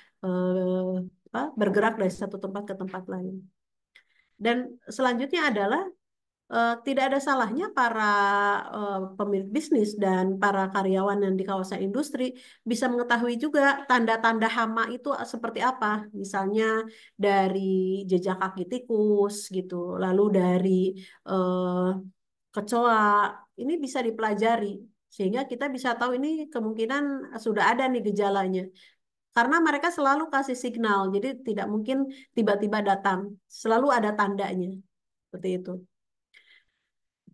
bergerak dari satu tempat ke tempat lain. Dan selanjutnya adalah tidak ada salahnya para pemilik bisnis dan para karyawan yang di kawasan industri bisa mengetahui juga tanda-tanda hama itu seperti apa. Misalnya dari jejak kaki tikus gitu, lalu dari eh, kecoa. Ini bisa dipelajari sehingga kita bisa tahu ini kemungkinan sudah ada nih gejalanya. Karena mereka selalu kasih signal, jadi tidak mungkin tiba-tiba datang. Selalu ada tandanya. Seperti itu.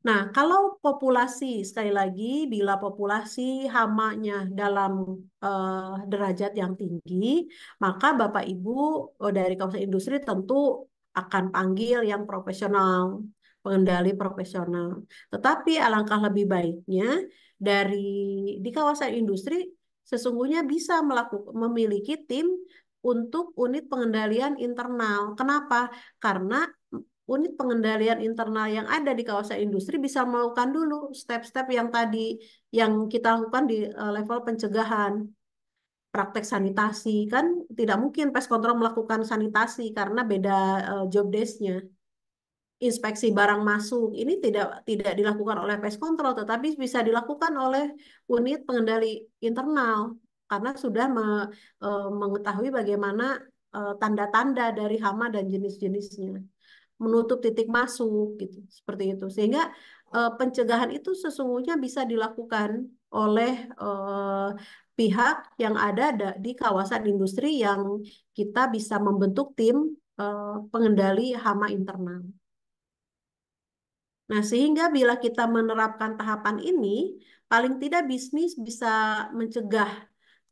Nah, kalau populasi, sekali lagi, bila populasi hamanya dalam derajat yang tinggi, maka Bapak Ibu dari kawasan industri tentu akan panggil yang profesional, pengendali profesional. Tetapi alangkah lebih baiknya dari di kawasan industri sesungguhnya bisa memiliki tim untuk unit pengendalian internal. Kenapa? Karena unit pengendalian internal yang ada di kawasan industri bisa melakukan dulu step-step yang tadi yang kita lakukan di level pencegahan, praktek sanitasi kan tidak mungkin pest control melakukan sanitasi karena beda job desk-nya. Inspeksi barang masuk ini tidak dilakukan oleh pest control tetapi bisa dilakukan oleh unit pengendali internal karena sudah mengetahui bagaimana tanda-tanda dari hama dan jenis-jenisnya, menutup titik masuk gitu seperti itu sehingga pencegahan itu sesungguhnya bisa dilakukan oleh pihak yang ada di kawasan industri yang kita bisa membentuk tim pengendali hama internal. Nah, sehingga bila kita menerapkan tahapan ini, paling tidak bisnis bisa mencegah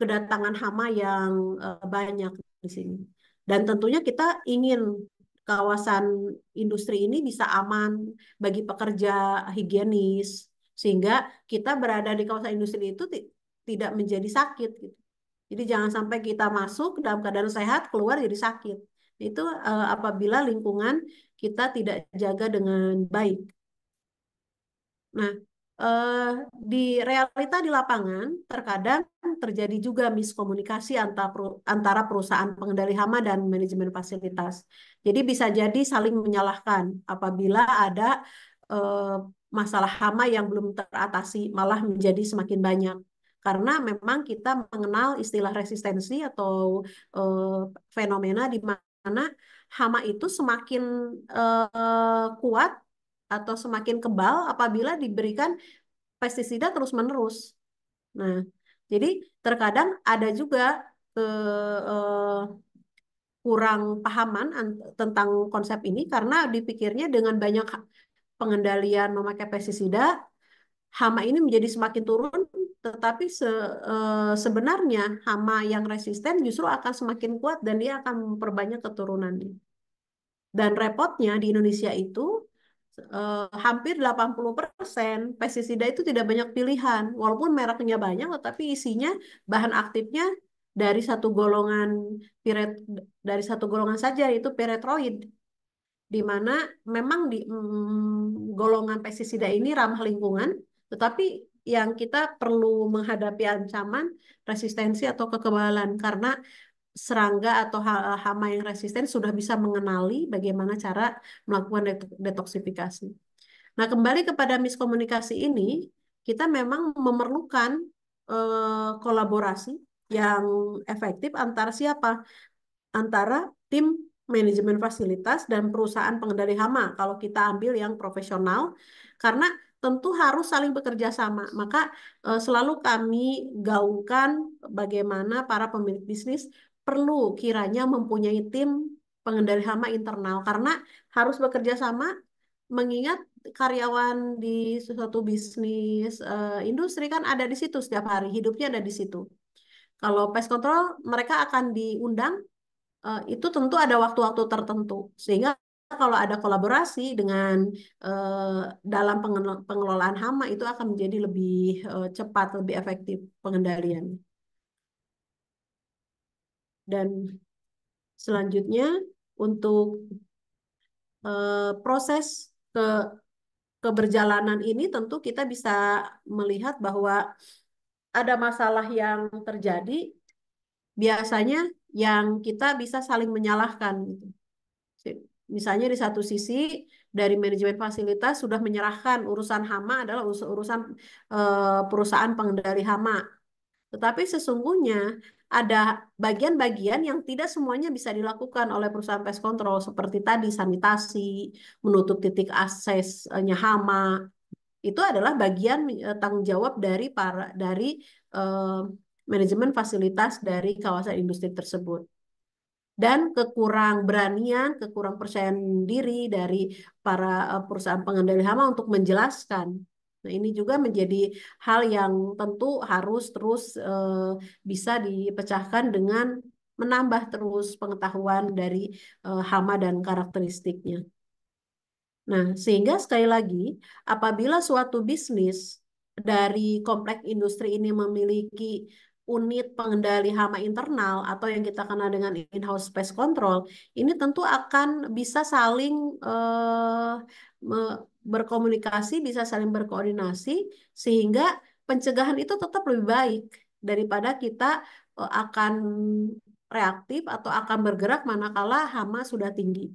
kedatangan hama yang banyak di sini. Dan tentunya kita ingin kawasan industri ini bisa aman bagi pekerja, higienis, sehingga kita berada di kawasan industri itu tidak menjadi sakit gitu. Jadi jangan sampai kita masuk dalam keadaan sehat, keluar jadi sakit. Itu apabila lingkungan kita tidak jaga dengan baik. Nah, eh, di realita di lapangan terkadang terjadi juga miskomunikasi antara perusahaan pengendali hama dan manajemen fasilitas. Jadi bisa jadi saling menyalahkan apabila ada eh, masalah hama yang belum teratasi, malah menjadi semakin banyak. Karena memang kita mengenal istilah resistensi atau eh, fenomena di mana hama itu semakin kuat atau semakin kebal apabila diberikan pestisida terus-menerus. Nah, jadi terkadang ada juga eh, kurang pahaman tentang konsep ini karena dipikirnya dengan banyak pengendalian memakai pestisida, hama ini menjadi semakin turun, tetapi sebenarnya hama yang resisten justru akan semakin kuat dan dia akan memperbanyak keturunannya. Dan repotnya di Indonesia itu hampir 80% pestisida itu tidak banyak pilihan. Walaupun mereknya banyak, tetapi isinya bahan aktifnya dari satu golongan piret dari satu golongan saja yaitu piretroid, di mana memang di golongan pestisida ini ramah lingkungan, tetapi yang kita perlu menghadapi ancaman resistensi atau kekebalan karena serangga atau hama yang resisten sudah bisa mengenali bagaimana cara melakukan detoksifikasi. Nah, kembali kepada miskomunikasi ini, kita memang memerlukan kolaborasi yang efektif antara siapa? Antara tim manajemen fasilitas dan perusahaan pengendali hama kalau kita ambil yang profesional, karena tentu harus saling bekerja sama. Maka selalu kami gaungkan bagaimana para pemilik bisnis perlu kiranya mempunyai tim pengendali hama internal karena harus bekerja sama, mengingat karyawan di suatu bisnis industri kan ada di situ setiap hari, hidupnya ada di situ. Kalau pest control mereka akan diundang, itu tentu ada waktu-waktu tertentu. Sehingga kalau ada kolaborasi dengan dalam pengelolaan hama itu akan menjadi lebih cepat, lebih efektif pengendalian. Dan selanjutnya untuk proses ke keberjalanan ini tentu kita bisa melihat bahwa ada masalah yang terjadi, biasanya yang kita bisa saling menyalahkan gitu. Misalnya di satu sisi dari manajemen fasilitas sudah menyerahkan urusan hama adalah urusan perusahaan pengendali hama. Tetapi sesungguhnya ada bagian-bagian yang tidak semuanya bisa dilakukan oleh perusahaan pest control seperti tadi sanitasi, menutup titik aksesnya hama. Itu adalah bagian tanggung jawab dari eh, manajemen fasilitas dari kawasan industri tersebut dan kekurang beranian, kekurang percayaan diri dari para perusahaan pengendali hama untuk menjelaskan. Nah, ini juga menjadi hal yang tentu harus terus bisa dipecahkan dengan menambah terus pengetahuan dari hama dan karakteristiknya. Nah, sehingga sekali lagi, apabila suatu bisnis dari kompleks industri ini memiliki unit pengendali hama internal atau yang kita kenal dengan in-house pest control, ini tentu akan bisa saling berkomunikasi, bisa saling berkoordinasi, sehingga pencegahan itu tetap lebih baik daripada kita akan reaktif atau akan bergerak manakala hama sudah tinggi.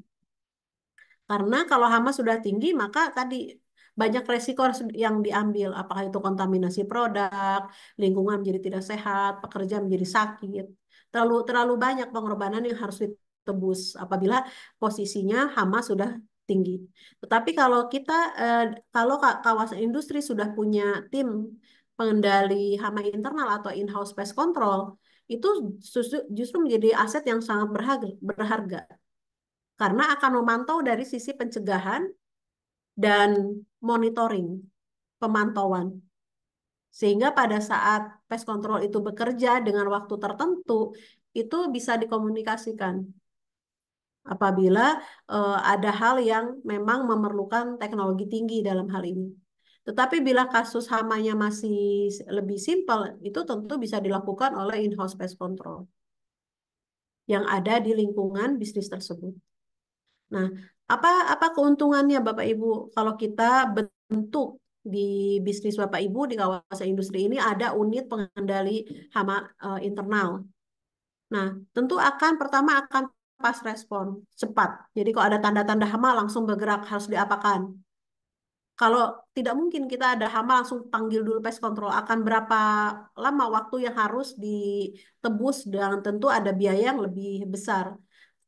Karena kalau hama sudah tinggi, maka tadi banyak resiko yang diambil, apakah itu kontaminasi produk, lingkungan menjadi tidak sehat, pekerja menjadi sakit. Terlalu terlalu banyak pengorbanan yang harus ditebus apabila posisinya hama sudah tinggi. Tetapi kalau kita, kalau kawasan industri sudah punya tim pengendali hama internal atau in-house pest control, itu justru menjadi aset yang sangat berharga karena akan memantau dari sisi pencegahan dan monitoring, pemantauan. Sehingga pada saat pest control itu bekerja dengan waktu tertentu, itu bisa dikomunikasikan apabila ada hal yang memang memerlukan teknologi tinggi dalam hal ini. Tetapi bila kasus hamanya masih lebih simpel, itu tentu bisa dilakukan oleh in-house pest control yang ada di lingkungan bisnis tersebut. Nah, apa keuntungannya Bapak Ibu kalau kita bentuk di bisnis Bapak Ibu di kawasan industri ini ada unit pengendali hama internal. Nah, tentu pertama akan pas respon cepat. Jadi kalau ada tanda-tanda hama langsung bergerak harus diapakan. Kalau tidak mungkin kita ada hama langsung panggil dulu pest control, akan berapa lama waktu yang harus ditebus dan tentu ada biaya yang lebih besar.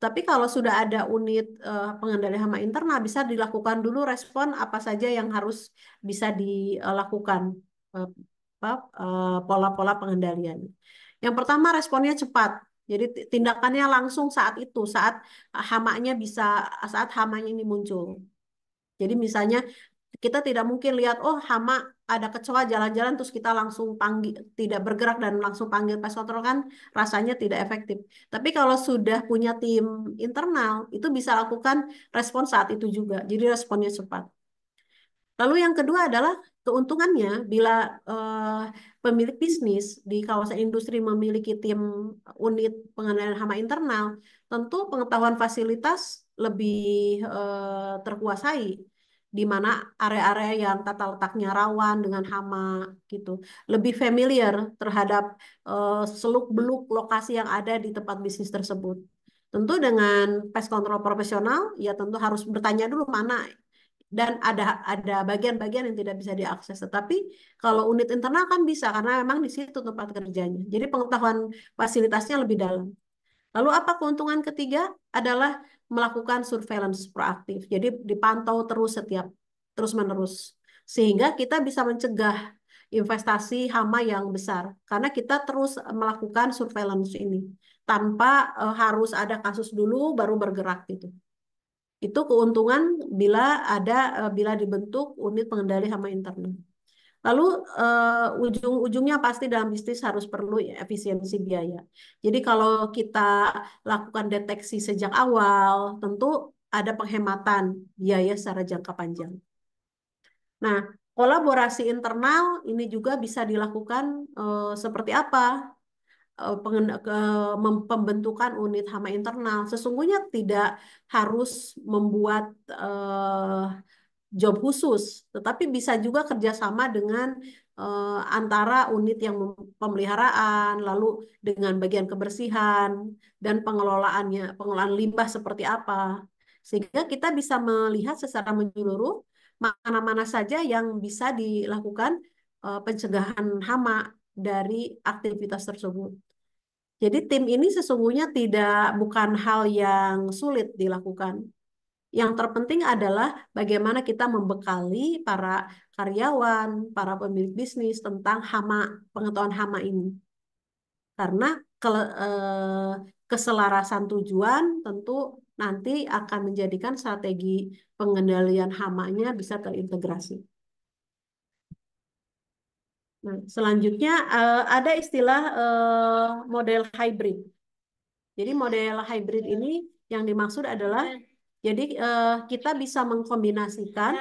Tapi kalau sudah ada unit pengendali hama internal, bisa dilakukan dulu respon apa saja yang harus bisa dilakukan eh, pola-pola pengendalian. Yang pertama responnya cepat. Jadi tindakannya langsung saat itu, hamanya bisa saat hamanya ini muncul. Jadi misalnya kita tidak mungkin lihat, oh hama ada kecoa jalan-jalan terus kita langsung panggil, tidak bergerak dan langsung panggil pest control kan rasanya tidak efektif. Tapi kalau sudah punya tim internal, itu bisa lakukan respon saat itu juga. Jadi responnya cepat. Lalu yang kedua adalah keuntungannya bila eh, pemilik bisnis di kawasan industri memiliki tim unit pengendalian hama internal, tentu pengetahuan fasilitas lebih terkuasai di mana area-area yang tata letaknya rawan dengan hama gitu, lebih familiar terhadap seluk-beluk lokasi yang ada di tempat bisnis tersebut. Tentu dengan pest control profesional, ya tentu harus bertanya dulu mana dan ada bagian-bagian yang tidak bisa diakses. Tetapi kalau unit internal kan bisa karena memang di situ tempat kerjanya. Jadi pengetahuan fasilitasnya lebih dalam. Lalu apa keuntungan ketiga adalah melakukan surveillance proaktif. Jadi dipantau terus menerus sehingga kita bisa mencegah investasi hama yang besar karena kita terus melakukan surveillance ini tanpa harus ada kasus dulu baru bergerak gitu. Itu keuntungan bila bila dibentuk unit pengendali hama internal. Lalu ujung-ujungnya pasti dalam bisnis harus perlu ya, efisiensi biaya. Jadi kalau kita lakukan deteksi sejak awal, tentu ada penghematan biaya secara jangka panjang. Nah, kolaborasi internal ini juga bisa dilakukan seperti apa? Pembentukan unit hama internal. Sesungguhnya tidak harus membuat job khusus, tetapi bisa juga kerjasama dengan antara unit yang pemeliharaan, lalu dengan bagian kebersihan dan pengelolaan limbah seperti apa, sehingga kita bisa melihat secara menyeluruh mana-mana saja yang bisa dilakukan pencegahan hama dari aktivitas tersebut. Jadi tim ini sesungguhnya bukan hal yang sulit dilakukan. Yang terpenting adalah bagaimana kita membekali para karyawan, para pemilik bisnis tentang pengetahuan hama ini. Karena keselarasan tujuan tentu nanti akan menjadikan strategi pengendalian hamanya bisa terintegrasi. Nah, selanjutnya ada istilah model hybrid. Jadi model hybrid ini yang dimaksud adalah jadi kita bisa mengombinasikan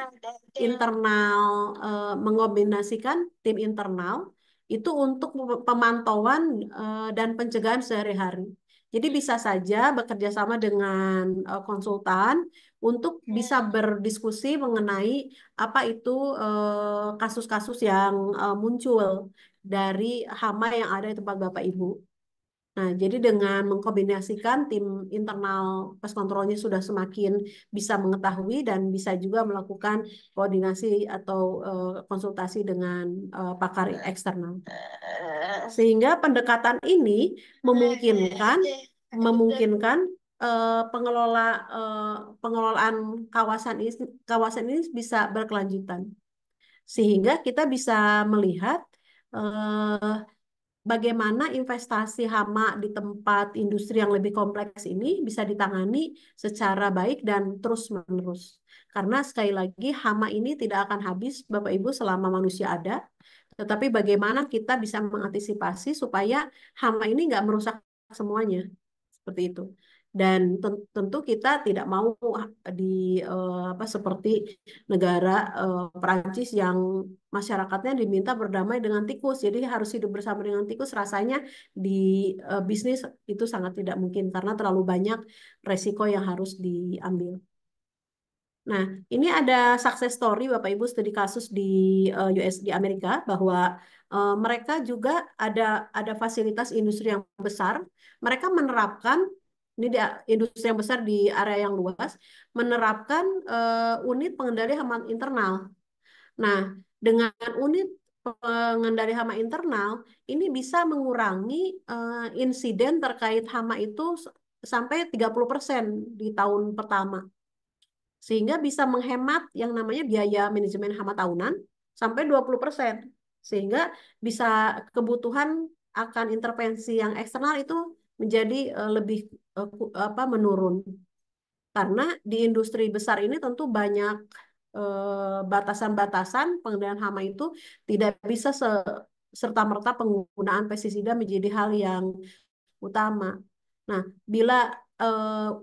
tim internal itu untuk pemantauan dan pencegahan sehari-hari. Jadi bisa saja bekerja sama dengan konsultan untuk bisa berdiskusi mengenai apa itu kasus-kasus yang muncul dari hama yang ada di tempat Bapak Ibu. Nah, jadi dengan mengkombinasikan tim internal pest kontrolnya sudah semakin bisa mengetahui dan bisa juga melakukan koordinasi atau konsultasi dengan pakar eksternal. Sehingga pendekatan ini memungkinkan memungkinkan pengelola pengelolaan kawasan ini bisa berkelanjutan. Sehingga kita bisa melihat bagaimana investasi hama di tempat industri yang lebih kompleks ini bisa ditangani secara baik dan terus-menerus. Karena sekali lagi hama ini tidak akan habis Bapak Ibu selama manusia ada, tetapi bagaimana kita bisa mengantisipasi supaya hama ini nggak merusak semuanya. Seperti itu. Dan tentu kita tidak mau di seperti negara Perancis yang masyarakatnya diminta berdamai dengan tikus. Jadi harus hidup bersama dengan tikus. Rasanya di bisnis itu sangat tidak mungkin karena terlalu banyak resiko yang harus diambil. Nah, ini ada success story Bapak Ibu studi kasus di di Amerika bahwa mereka juga ada fasilitas industri yang besar. Mereka menerapkan ini di industri yang besar di area yang luas menerapkan unit pengendali hama internal. Nah, dengan unit pengendali hama internal ini bisa mengurangi insiden terkait hama itu sampai 30% di tahun pertama. Sehingga bisa menghemat yang namanya biaya manajemen hama tahunan sampai 20%. Sehingga bisa kebutuhan akan intervensi yang eksternal itu menjadi lebih menurun. Karena di industri besar ini tentu banyak batasan-batasan pengendalian hama itu tidak bisa serta-merta penggunaan pestisida menjadi hal yang utama. Nah, bila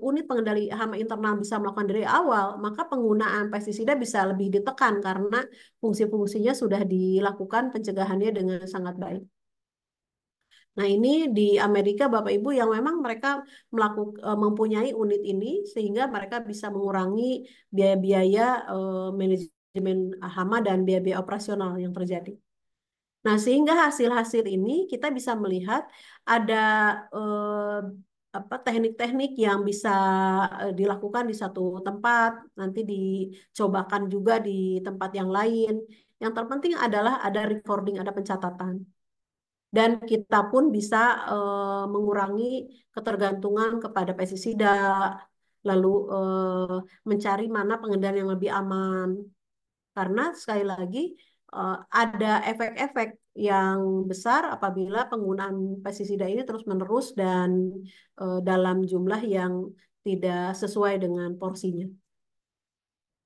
unit pengendali hama internal bisa melakukan dari awal, maka penggunaan pestisida bisa lebih ditekan karena fungsi-fungsinya sudah dilakukan pencegahannya dengan sangat baik. Nah, ini di Amerika Bapak Ibu yang memang mereka mempunyai unit ini sehingga mereka bisa mengurangi biaya-biaya manajemen hama dan biaya-biaya operasional yang terjadi. Nah, sehingga hasil-hasil ini kita bisa melihat ada teknik-teknik yang bisa dilakukan di satu tempat, nanti dicobakan juga di tempat yang lain. Yang terpenting adalah ada recording, ada pencatatan. Dan kita pun bisa mengurangi ketergantungan kepada pestisida, lalu mencari mana pengendalian yang lebih aman. Karena sekali lagi ada efek-efek yang besar apabila penggunaan pestisida ini terus-menerus dan dalam jumlah yang tidak sesuai dengan porsinya.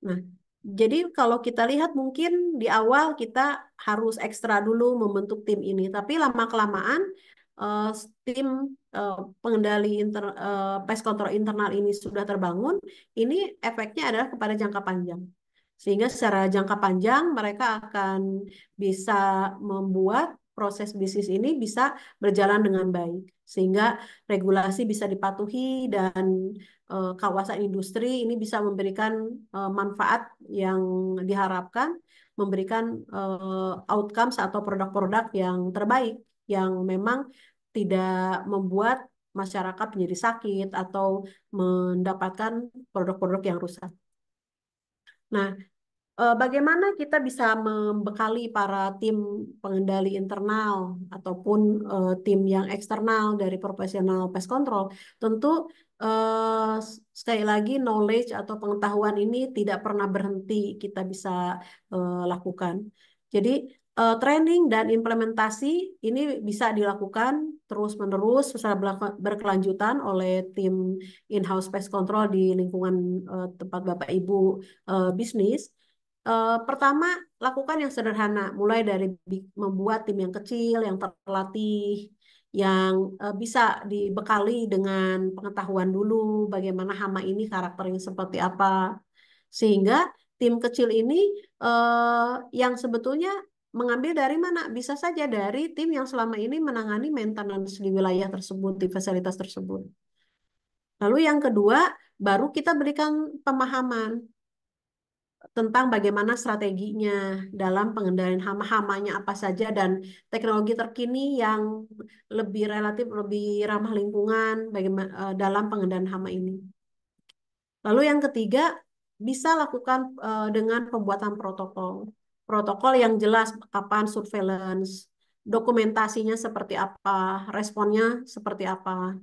Nah, jadi kalau kita lihat mungkin di awal kita harus ekstra dulu membentuk tim ini, tapi lama-kelamaan eh, tim pengendali pest control internal ini sudah terbangun, ini efeknya adalah kepada jangka panjang. Sehingga secara jangka panjang mereka akan bisa membuat proses bisnis ini bisa berjalan dengan baik. Sehingga regulasi bisa dipatuhi dan kawasan industri ini bisa memberikan manfaat yang diharapkan, memberikan outcomes atau produk-produk yang terbaik yang memang tidak membuat masyarakat menjadi sakit atau mendapatkan produk-produk yang rusak. Nah, bagaimana kita bisa membekali para tim pengendali internal ataupun tim yang eksternal dari profesional pest control? Tentu sekali lagi knowledge atau pengetahuan ini tidak pernah berhenti kita bisa lakukan. Jadi training dan implementasi ini bisa dilakukan terus-menerus secara berkelanjutan oleh tim in-house pest control di lingkungan tempat Bapak Ibu bisnis. Pertama, lakukan yang sederhana, mulai dari membuat tim yang kecil, yang terlatih, yang bisa dibekali dengan pengetahuan dulu bagaimana hama ini karakternya seperti apa. Sehingga tim kecil ini yang sebetulnya mengambil dari mana? Bisa saja dari tim yang selama ini menangani maintenance di wilayah tersebut, di fasilitas tersebut. Lalu yang kedua, baru kita berikan pemahaman tentang bagaimana strateginya dalam pengendalian hama-hamanya apa saja dan teknologi terkini yang lebih relatif lebih ramah lingkungan bagaimana dalam pengendalian hama ini. Lalu yang ketiga bisa lakukan dengan pembuatan protokol. Protokol yang jelas kapan surveillance, dokumentasinya seperti apa, responnya seperti apa.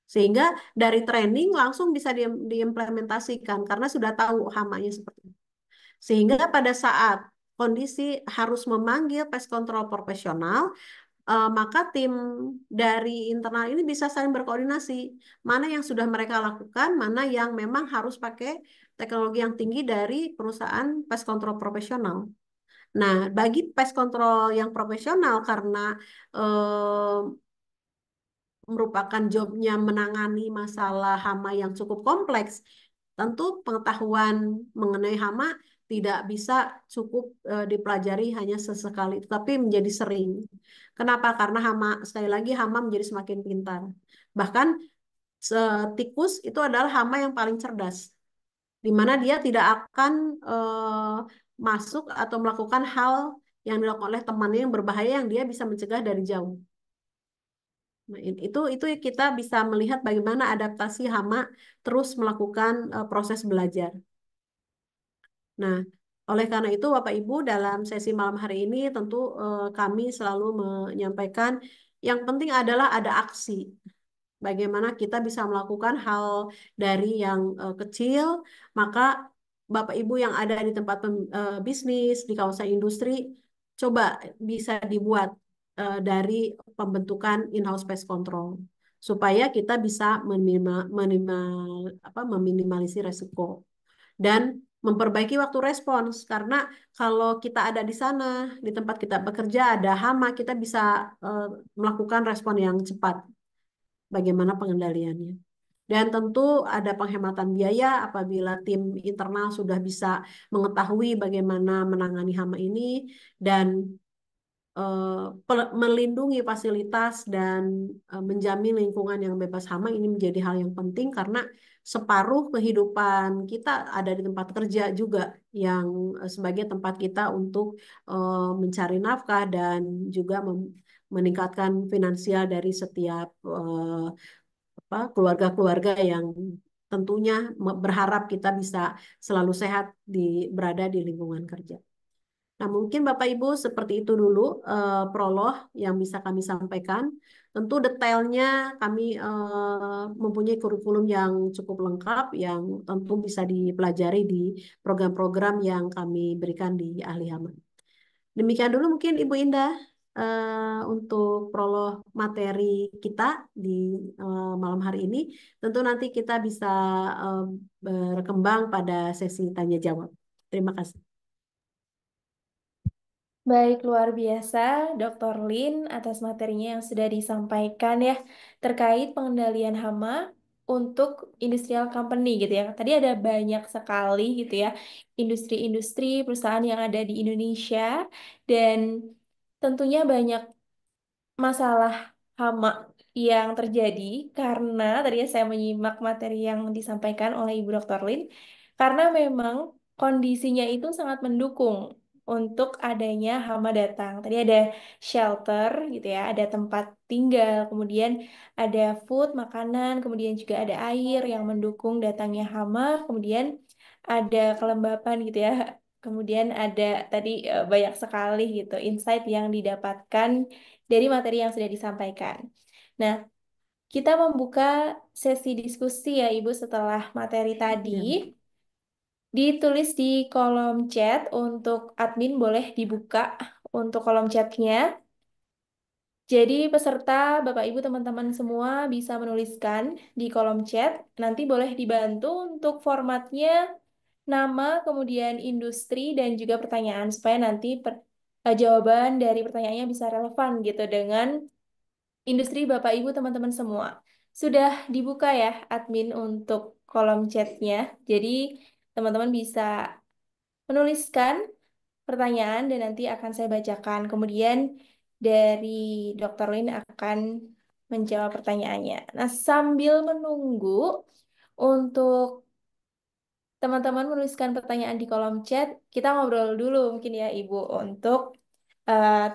Sehingga dari training langsung bisa diimplementasikan karena sudah tahu hamanya seperti apa. Sehingga pada saat kondisi harus memanggil pest control profesional, maka tim dari internal ini bisa saling berkoordinasi. Mana yang sudah mereka lakukan, mana yang memang harus pakai teknologi yang tinggi dari perusahaan pest control profesional. Nah, bagi pest control yang profesional karena eh, merupakan jobnya menangani masalah hama yang cukup kompleks, tentu pengetahuan mengenai hama tidak bisa cukup dipelajari hanya sesekali, tetapi menjadi sering. Kenapa? Karena hama, sekali lagi hama menjadi semakin pintar. Bahkan tikus itu adalah hama yang paling cerdas, di mana dia tidak akan masuk atau melakukan hal yang dilakukan oleh temannya yang berbahaya yang dia bisa mencegah dari jauh. Nah, itu kita bisa melihat bagaimana adaptasi hama terus melakukan proses belajar. Nah, oleh karena itu Bapak Ibu dalam sesi malam hari ini tentu kami selalu menyampaikan yang penting adalah ada aksi. bagaimana kita bisa melakukan hal dari yang kecil, maka Bapak Ibu yang ada di tempat bisnis, di kawasan industri, coba bisa dibuat dari pembentukan in-house pest control supaya kita bisa meminimalisir resiko dan memperbaiki waktu respons karena kalau kita ada di sana di tempat kita bekerja ada hama kita bisa eh, melakukan respon yang cepat bagaimana pengendaliannya. Dan tentu ada penghematan biaya apabila tim internal sudah bisa mengetahui bagaimana menangani hama ini dan melindungi fasilitas dan menjamin lingkungan yang bebas hama ini menjadi hal yang penting karena separuh kehidupan kita ada di tempat kerja juga yang sebagai tempat kita untuk mencari nafkah dan juga meningkatkan finansial dari setiap keluarga-keluarga yang tentunya berharap kita bisa selalu sehat berada di lingkungan kerja. Nah, mungkin Bapak Ibu seperti itu dulu prolog yang bisa kami sampaikan. Tentu detailnya kami mempunyai kurikulum yang cukup lengkap yang tentu bisa dipelajari di program-program yang kami berikan di Ahli Hama. Demikian dulu mungkin Ibu Indah untuk prolog materi kita di malam hari ini. Tentu nanti kita bisa eh, berkembang pada sesi tanya jawab. Terima kasih. Baik, luar biasa, Dr. Lin, atas materinya yang sudah disampaikan ya, terkait pengendalian hama untuk industrial company gitu ya. Tadi ada banyak sekali gitu ya, industri-industri perusahaan yang ada di Indonesia, dan tentunya banyak masalah hama yang terjadi karena tadi ya saya menyimak materi yang disampaikan oleh Ibu Dr. Lin karena memang kondisinya itu sangat mendukung untuk adanya hama datang. Tadi ada shelter gitu ya, ada tempat tinggal, kemudian ada food, makanan, kemudian juga ada air yang mendukung datangnya hama, kemudian ada kelembapan gitu ya. Kemudian ada tadi banyak sekali gitu insight yang didapatkan dari materi yang sudah disampaikan. Nah, kita membuka sesi diskusi ya Ibu setelah materi tadi. Ya, Ditulis di kolom chat untuk admin boleh dibuka untuk kolom chatnya. Jadi peserta, Bapak Ibu teman-teman semua bisa menuliskan di kolom chat. Nanti boleh dibantu untuk formatnya nama, kemudian industri dan juga pertanyaan supaya nanti jawaban dari pertanyaannya bisa relevan gitu dengan industri Bapak Ibu teman-teman semua. Sudah dibuka ya admin untuk kolom chatnya. Jadi teman-teman bisa menuliskan pertanyaan dan nanti akan saya bacakan. Kemudian dari Dr. Lin akan menjawab pertanyaannya. Nah, sambil menunggu untuk teman-teman menuliskan pertanyaan di kolom chat, kita ngobrol dulu mungkin ya Ibu untuk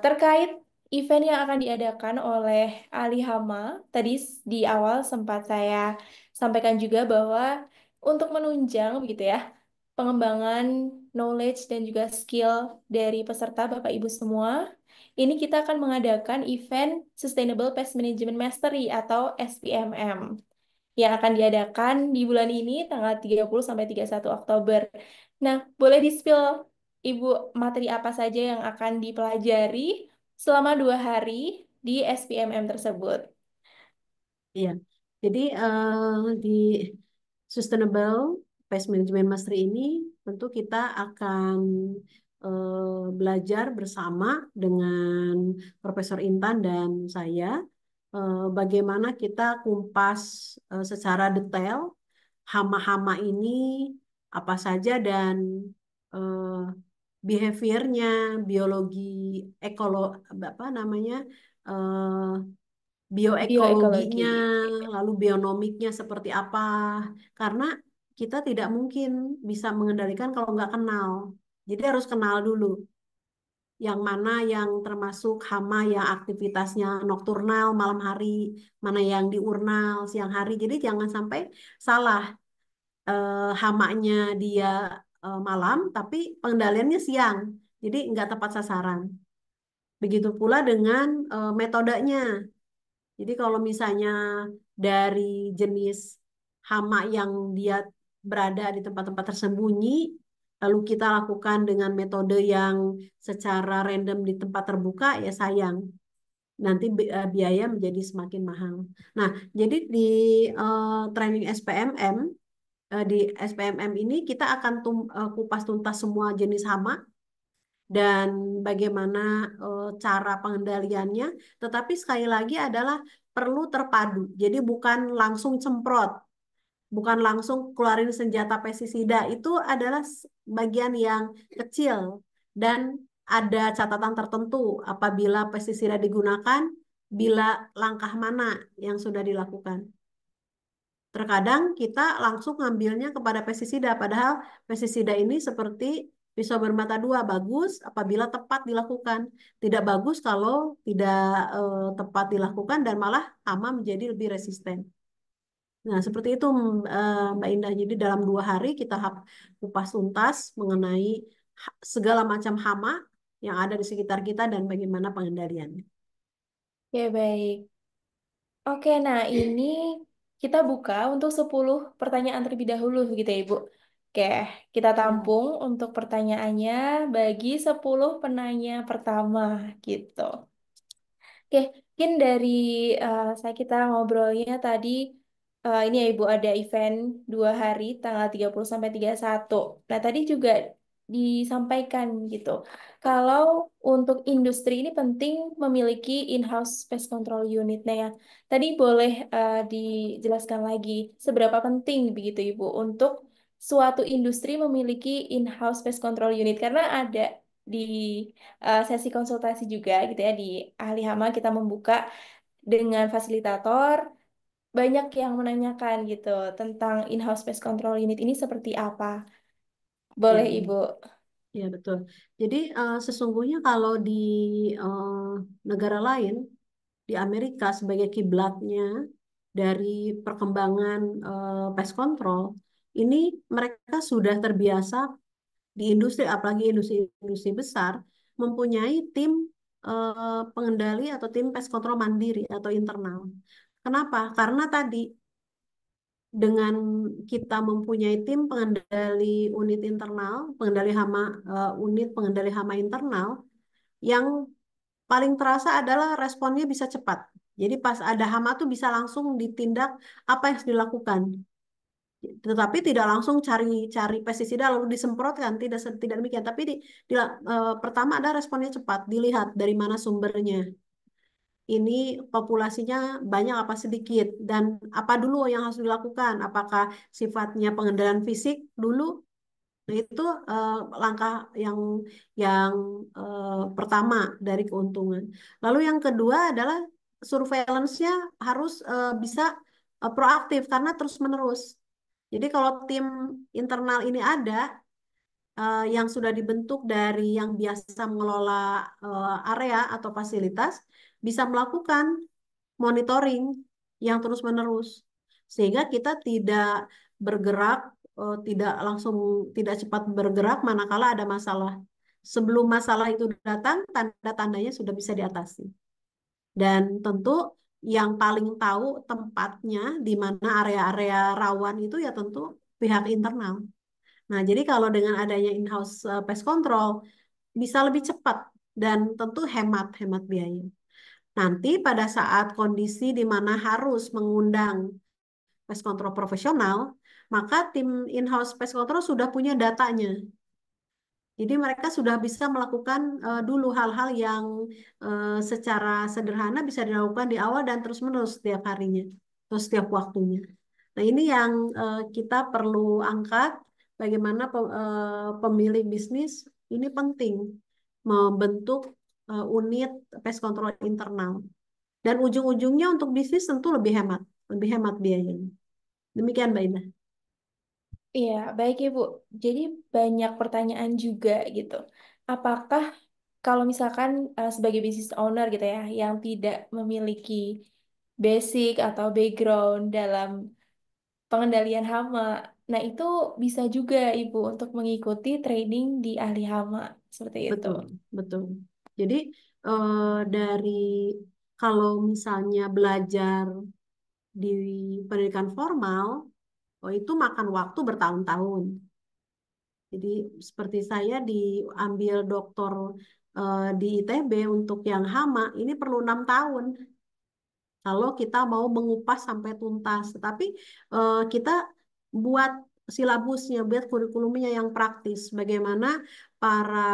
terkait event yang akan diadakan oleh Ali Hama. Tadi di awal sempat saya sampaikan juga bahwa untuk menunjang begitu ya pengembangan knowledge dan juga skill dari peserta Bapak Ibu semua. Ini kita akan mengadakan event Sustainable Pest Management Mastery atau SPMM yang akan diadakan di bulan ini tanggal 30 sampai 31 Oktober. Nah, boleh di-spill Ibu materi apa saja yang akan dipelajari selama 2 hari di SPMM tersebut. iya. Jadi di Sustainable Pest Management Mastery ini tentu kita akan belajar bersama dengan Profesor Intan dan saya bagaimana kita kumpas secara detail hama-hama ini apa saja dan eh, behaviornya, biologi, ekolo, apa namanya, eh, bioekologinya, Bioekologi. lalu bionomiknya seperti apa. Karena kita tidak mungkin bisa mengendalikan kalau nggak kenal. Jadi harus kenal dulu yang mana yang termasuk hama yang aktivitasnya nokturnal malam hari, mana yang diurnal siang hari. Jadi jangan sampai salah hamanya dia malam, tapi pengendaliannya siang. Jadi nggak tepat sasaran. Begitu pula dengan metodenya. Jadi kalau misalnya dari jenis hama yang dia berada di tempat-tempat tersembunyi, lalu kita lakukan dengan metode yang secara random di tempat terbuka, ya sayang, nanti biaya menjadi semakin mahal. Nah, jadi di training SPMM, di SPMM ini kita akan kupas tuntas semua jenis hama dan bagaimana cara pengendaliannya, tetapi sekali lagi adalah perlu terpadu. Jadi bukan langsung semprot, bukan langsung keluarin senjata pestisida. Itu adalah bagian yang kecil dan ada catatan tertentu apabila pestisida digunakan, bila langkah mana yang sudah dilakukan. Terkadang kita langsung ngambilnya kepada pestisida, padahal pestisida ini seperti pisau bermata dua, bagus apabila tepat dilakukan, tidak bagus kalau tidak tepat dilakukan dan malah hama menjadi lebih resisten. Nah, seperti itu Mbak Indah. Jadi dalam 2 hari kita kupas tuntas mengenai segala macam hama yang ada di sekitar kita dan bagaimana pengendaliannya. Ya, baik. Oke, nah ini kita buka untuk 10 pertanyaan terlebih dahulu gitu ya, Ibu. Oke, kita Ya. tampung untuk pertanyaannya bagi 10 penanya pertama gitu. Oke, mungkin dari kita ngobrolnya tadi ini ya Ibu ada event 2 hari tanggal 30 sampai 31. Nah, tadi juga disampaikan gitu. Kalau untuk industri ini penting memiliki in-house pest control unit. Nah, ya, tadi boleh dijelaskan lagi seberapa penting begitu Ibu untuk suatu industri memiliki in-house pest control unit karena ada di sesi konsultasi juga gitu ya di ahli hama kita membuka dengan fasilitator banyak yang menanyakan gitu tentang in-house pest control unit ini seperti apa. Ya, Boleh ya. Ibu. Ya, betul. Jadi sesungguhnya kalau di eh, negara lain, di Amerika sebagai kiblatnya dari perkembangan pest control, ini mereka sudah terbiasa di industri, apalagi industri-industri besar, mempunyai tim pengendali atau tim pest control mandiri atau internal. Kenapa? Karena tadi dengan kita mempunyai tim pengendali unit internal, pengendali hama, unit pengendali hama internal, yang paling terasa adalah responnya bisa cepat. Jadi pas ada hama tuh bisa langsung ditindak apa yang harus dilakukan. Tetapi tidak langsung cari pestisida lalu disemprotkan, tidak demikian. Tapi pertama ada responnya cepat, dilihat dari mana sumbernya. Ini populasinya banyak apa sedikit dan apa dulu yang harus dilakukan? Apakah sifatnya pengendalian fisik dulu? Nah, itu eh, langkah yang pertama dari keuntungan. Lalu yang kedua adalah surveillance-nya harus bisa proaktif karena terus-menerus. Jadi kalau tim internal ini ada yang sudah dibentuk dari yang biasa mengelola area atau fasilitas, bisa melakukan monitoring yang terus-menerus. Sehingga kita tidak bergerak, tidak langsung, tidak cepat bergerak manakala ada masalah. Sebelum masalah itu datang, tanda-tandanya sudah bisa diatasi. Dan tentu yang paling tahu tempatnya di mana area-area rawan itu ya tentu pihak internal. Nah, jadi kalau dengan adanya in-house pest control bisa lebih cepat dan tentu hemat biaya. Nanti pada saat kondisi di mana harus mengundang pest control profesional, maka tim in-house pest control sudah punya datanya. Jadi mereka sudah bisa melakukan dulu hal-hal yang secara sederhana bisa dilakukan di awal dan terus-menerus setiap harinya atau setiap waktunya. Nah, ini yang kita perlu angkat bagaimana pemilik bisnis ini penting membentuk unit pest control internal. Dan ujung-ujungnya untuk bisnis tentu lebih hemat biayanya. Demikian, Mbak Indah. Iya, baik Ibu. Jadi banyak pertanyaan juga gitu. Apakah kalau misalkan sebagai business owner gitu ya yang tidak memiliki basic atau background dalam pengendalian hama. Nah, itu bisa juga Ibu untuk mengikuti training di ahli hama seperti itu. Betul, betul. Jadi dari kalau misalnya belajar di pendidikan formal, oh itu makan waktu bertahun-tahun. Jadi seperti saya diambil doktor di ITB untuk yang hama, ini perlu 6 tahun kalau kita mau mengupas sampai tuntas. Tapi kita buat silabusnya, buat kurikulumnya yang praktis. Bagaimana para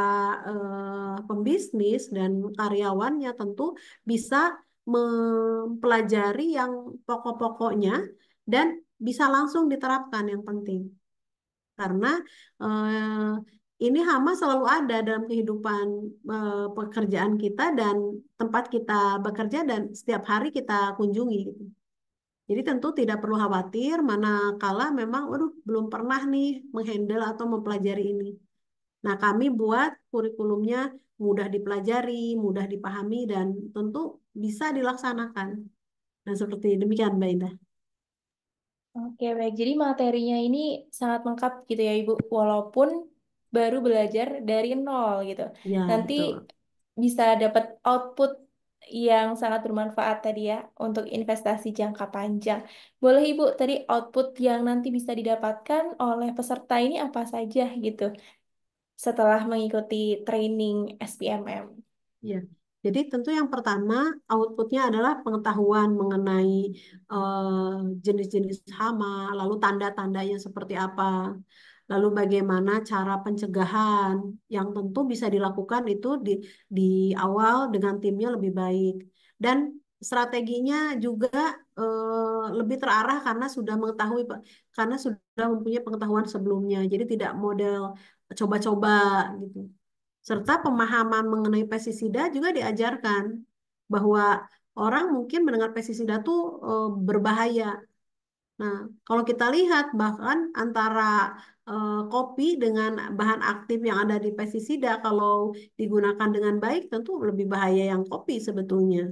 pembisnis dan karyawannya tentu bisa mempelajari yang pokok-pokoknya dan bisa langsung diterapkan yang penting. Karena ini hama selalu ada dalam kehidupan pekerjaan kita dan tempat kita bekerja dan setiap hari kita kunjungi gitu. Jadi tentu tidak perlu khawatir manakala memang, waduh, belum pernah nih menghandle atau mempelajari ini. Nah, kami buat kurikulumnya mudah dipelajari, mudah dipahami, dan tentu bisa dilaksanakan. Dan seperti demikian, Mbak Indah. Oke, baik. Jadi materinya ini sangat lengkap gitu ya, Ibu. Walaupun baru belajar dari nol gitu. Ya, Nanti betul. bisa dapat output yang sangat bermanfaat tadi ya untuk investasi jangka panjang. Boleh Ibu, tadi output yang nanti bisa didapatkan oleh peserta ini apa saja gitu setelah mengikuti training SPMM. Ya, jadi tentu yang pertama outputnya adalah pengetahuan mengenai jenis-jenis hama, lalu tanda-tandanya seperti apa, lalu bagaimana cara pencegahan yang tentu bisa dilakukan itu di awal dengan timnya lebih baik dan strateginya juga lebih terarah karena sudah mengetahui karena sudah mempunyai pengetahuan sebelumnya, jadi tidak model coba-coba gitu serta pemahaman mengenai pestisida juga diajarkan bahwa orang mungkin mendengar pestisida tuh berbahaya. Nah, kalau kita lihat bahkan antara kopi dengan bahan aktif yang ada di pestisida kalau digunakan dengan baik tentu lebih bahaya yang kopi sebetulnya,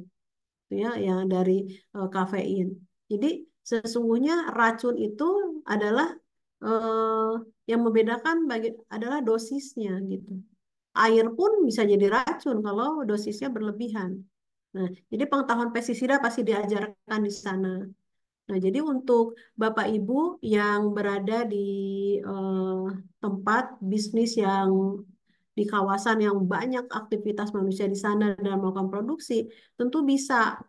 gitu ya, yang dari kafein. Jadi sesungguhnya racun itu adalah yang membedakan adalah dosisnya gitu. Air pun bisa jadi racun kalau dosisnya berlebihan. Nah, jadi pengetahuan pestisida pasti diajarkan di sana. Nah, jadi untuk Bapak Ibu yang berada di eh, tempat bisnis yang di kawasan yang banyak aktivitas manusia di sana dan melakukan produksi, tentu bisa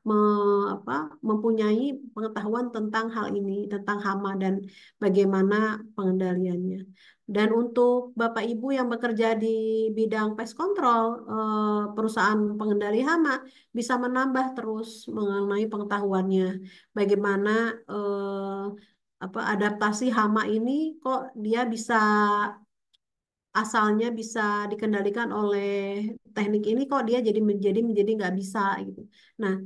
mempunyai pengetahuan tentang hal ini, tentang hama dan bagaimana pengendaliannya. Dan untuk Bapak Ibu yang bekerja di bidang pest control, perusahaan pengendali hama bisa menambah terus mengenai pengetahuannya bagaimana adaptasi hama ini kok dia bisa asalnya bisa dikendalikan oleh teknik ini kok dia jadi nggak bisa gitu. Nah,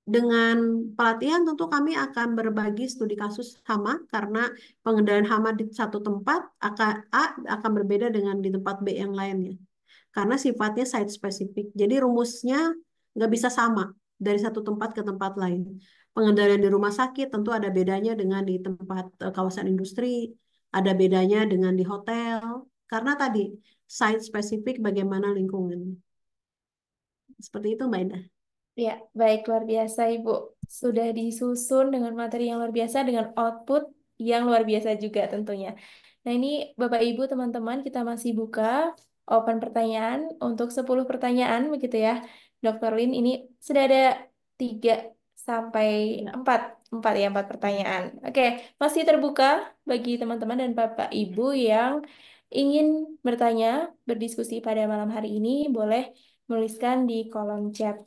dengan pelatihan tentu kami akan berbagi studi kasus hama karena pengendalian hama di satu tempat akan berbeda dengan di tempat B yang lainnya karena sifatnya site spesifik. Jadi rumusnya nggak bisa sama dari satu tempat ke tempat lain. Pengendalian di rumah sakit tentu ada bedanya dengan di tempat kawasan industri, ada bedanya dengan di hotel, karena tadi site spesifik bagaimana lingkungan. Seperti itu, Mbak Indah. Ya, baik luar biasa Ibu. Sudah disusun dengan materi yang luar biasa dengan output yang luar biasa juga tentunya. Nah, ini Bapak Ibu teman-teman kita masih buka open pertanyaan untuk 10 pertanyaan begitu ya. Dokter Lin ini sudah ada 3 sampai Ya, 4 4 ya 4 ya. pertanyaan. Oke, masih terbuka bagi teman-teman dan Bapak Ibu yang ingin bertanya, berdiskusi pada malam hari ini boleh menuliskan di kolom chat.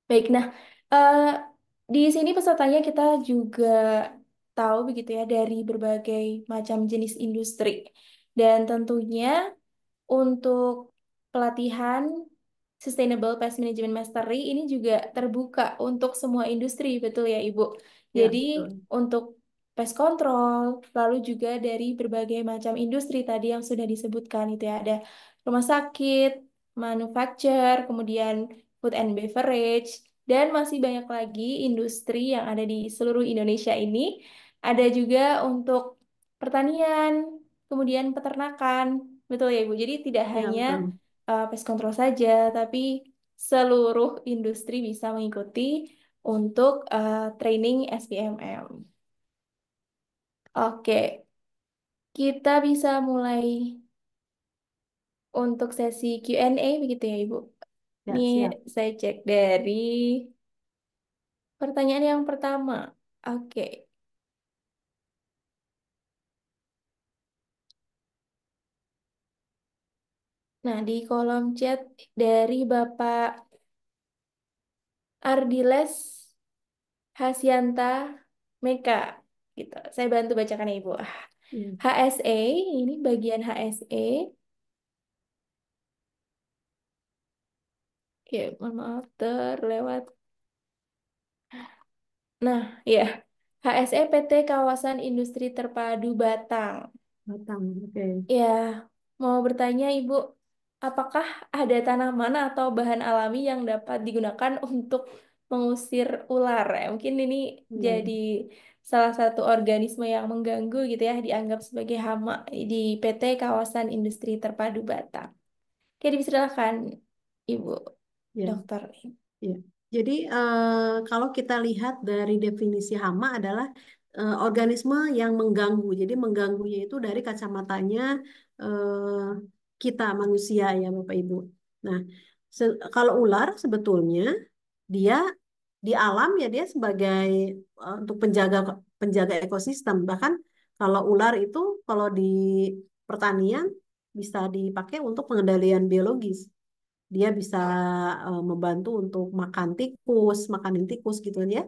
Baik, nah eh, di sini pesertanya kita juga tahu begitu ya dari berbagai macam jenis industri. Dan tentunya untuk pelatihan Sustainable Pest Management Mastery ini juga terbuka untuk semua industri, betul ya Ibu? Ya, Jadi betul. untuk pest control, lalu juga dari berbagai macam industri tadi yang sudah disebutkan itu ya, ada rumah sakit, manufacture, kemudian food and beverage, dan masih banyak lagi industri yang ada di seluruh Indonesia ini. Ada juga untuk pertanian, kemudian peternakan, betul ya Ibu? Jadi tidak Ya, hanya betul. pest control saja, tapi seluruh industri bisa mengikuti. untuk training SPMM. Oke, kita bisa mulai untuk sesi Q&A begitu ya, Ibu. Ini Ya, siap. saya cek dari pertanyaan yang pertama. Oke. Nah, di kolom chat dari Bapak Ardiles Hasyanta Meka gitu. Saya bantu bacakan ya, Ibu. Ya, HSE, ini bagian HSE. Oke, mohon maaf terlewat. Nah, ya. HSE PT Kawasan Industri Terpadu Batang. Batang. Oke. Ya, mau bertanya Ibu, apakah ada tanaman atau bahan alami yang dapat digunakan untuk mengusir ular? Ya, mungkin ini Ya, jadi salah satu organisme yang mengganggu gitu ya, dianggap sebagai hama di PT Kawasan Industri Terpadu Batang. Oke, dipersilakan Ibu ya. Dokter. Ya, jadi kalau kita lihat dari definisi hama adalah organisme yang mengganggu. Jadi mengganggunya itu dari kacamatanya kita manusia ya Bapak Ibu. Nah, kalau ular sebetulnya dia di alam ya dia sebagai untuk penjaga penjaga ekosistem. Bahkan kalau ular itu kalau di pertanian bisa dipakai untuk pengendalian biologis. Dia bisa membantu untuk makan tikus, makanin tikus gitu kan ya.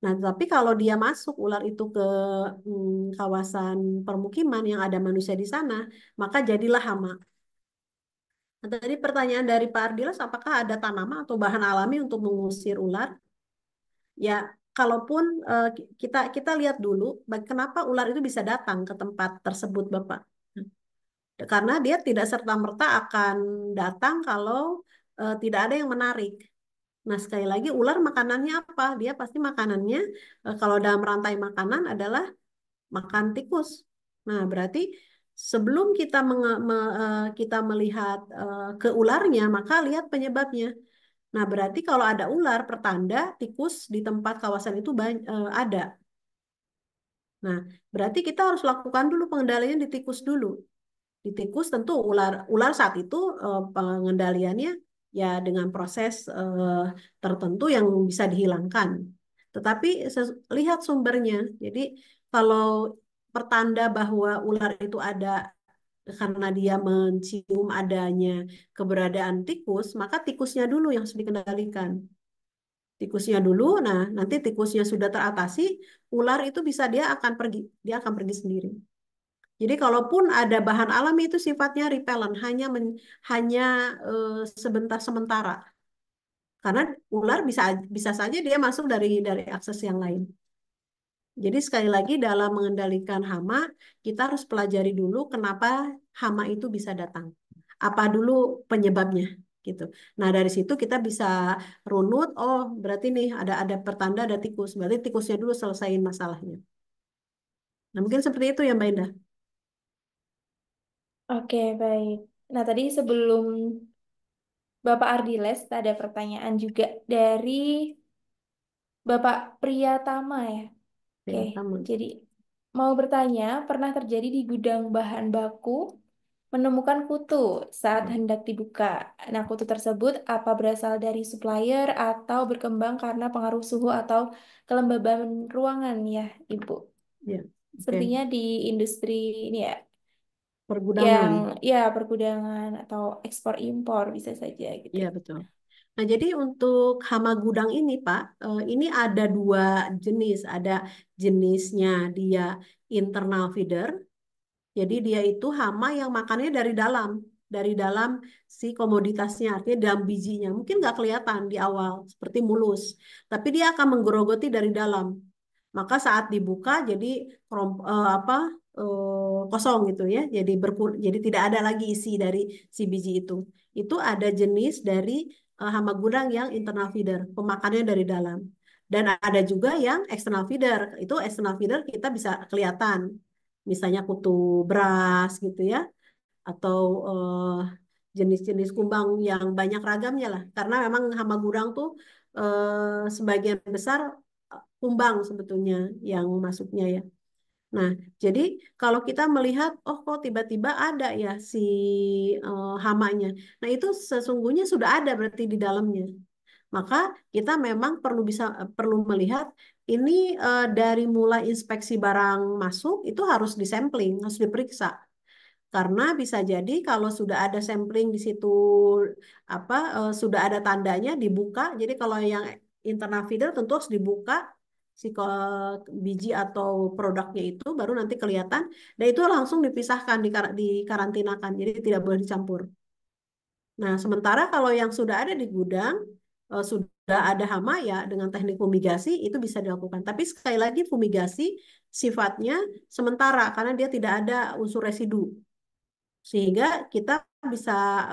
Nah, tapi kalau dia masuk ular itu ke kawasan permukiman yang ada manusia di sana, maka jadilah hama. Nah, tadi pertanyaan dari Pak Ardilas, apakah ada tanaman atau bahan alami untuk mengusir ular? Ya, kalaupun kita kita lihat dulu, kenapa ular itu bisa datang ke tempat tersebut, Bapak? Karena dia tidak serta-merta akan datang kalau tidak ada yang menarik. Nah, sekali lagi ular makanannya apa? Dia pasti makanannya kalau dalam rantai makanan adalah makan tikus. Nah, berarti sebelum kita kita melihat ke ularnya, maka lihat penyebabnya. Nah, berarti kalau ada ular, pertanda tikus di tempat kawasan itu ada. Nah, berarti kita harus lakukan dulu pengendalian di tikus dulu. Di tikus tentu ular ular saat itu pengendaliannya ya dengan proses tertentu yang bisa dihilangkan. Tetapi lihat sumbernya. Jadi kalau pertanda bahwa ular itu ada karena dia mencium adanya keberadaan tikus, maka tikusnya dulu yang harus dikendalikan. Tikusnya dulu, nah nanti tikusnya sudah teratasi, ular itu bisa dia akan pergi sendiri. Jadi kalaupun ada bahan alami itu sifatnya repellent, hanya sebentar sementara. Karena ular bisa bisa saja dia masuk dari akses yang lain. Jadi sekali lagi dalam mengendalikan hama, kita harus pelajari dulu kenapa hama itu bisa datang. Apa dulu penyebabnya gitu. Nah, dari situ kita bisa runut, oh berarti nih ada pertanda ada tikus. Berarti tikusnya dulu selesaiin masalahnya. Nah, mungkin seperti itu ya Mbak Indah. Oke, baik. Nah, tadi sebelum Bapak Ardiles ada pertanyaan juga dari Bapak Priyatama ya. Oke, Ya, sama. jadi mau bertanya, pernah terjadi di gudang bahan baku menemukan kutu saat hendak dibuka. Nah, kutu tersebut apa berasal dari supplier atau berkembang karena pengaruh suhu atau kelembaban ruangan ya, Ibu? Ya, oke. Sepertinya di industri ini ya, Pergudangan. yang ya pergudangan atau ekspor impor bisa saja gitu. Iya, betul. Nah, jadi untuk hama gudang ini, Pak, ini ada dua jenis. Ada jenisnya dia internal feeder. Jadi dia itu hama yang makannya dari dalam si komoditasnya, artinya dalam bijinya. Mungkin nggak kelihatan di awal, seperti mulus. Tapi dia akan menggerogoti dari dalam. Maka saat dibuka, jadi kosong gitu ya. Jadi tidak ada lagi isi dari si biji itu. Itu ada jenis dari hama gudang yang internal feeder, pemakannya dari dalam. Dan ada juga yang external feeder. Itu external feeder kita bisa kelihatan misalnya kutu beras gitu ya, atau jenis-jenis kumbang yang banyak ragamnya lah. Karena memang hama gurang tuh sebagian besar kumbang sebetulnya yang masuknya ya. Nah, jadi kalau kita melihat, oh kok tiba-tiba ada ya si hamanya. Nah, itu sesungguhnya sudah ada berarti di dalamnya. Maka kita memang perlu melihat ini dari mulai inspeksi barang masuk itu harus disampling, harus diperiksa. Karena bisa jadi kalau sudah ada sampling di situ sudah ada tandanya dibuka. Jadi kalau yang internal feeder tentu harus dibuka biji atau produknya itu baru nanti kelihatan dan itu langsung dipisahkan dikarantinakan. Jadi tidak boleh dicampur. Nah, sementara kalau yang sudah ada di gudang, sudah ada hama ya dengan teknik fumigasi itu bisa dilakukan. Tapi sekali lagi fumigasi sifatnya sementara karena dia tidak ada unsur residu. Sehingga kita bisa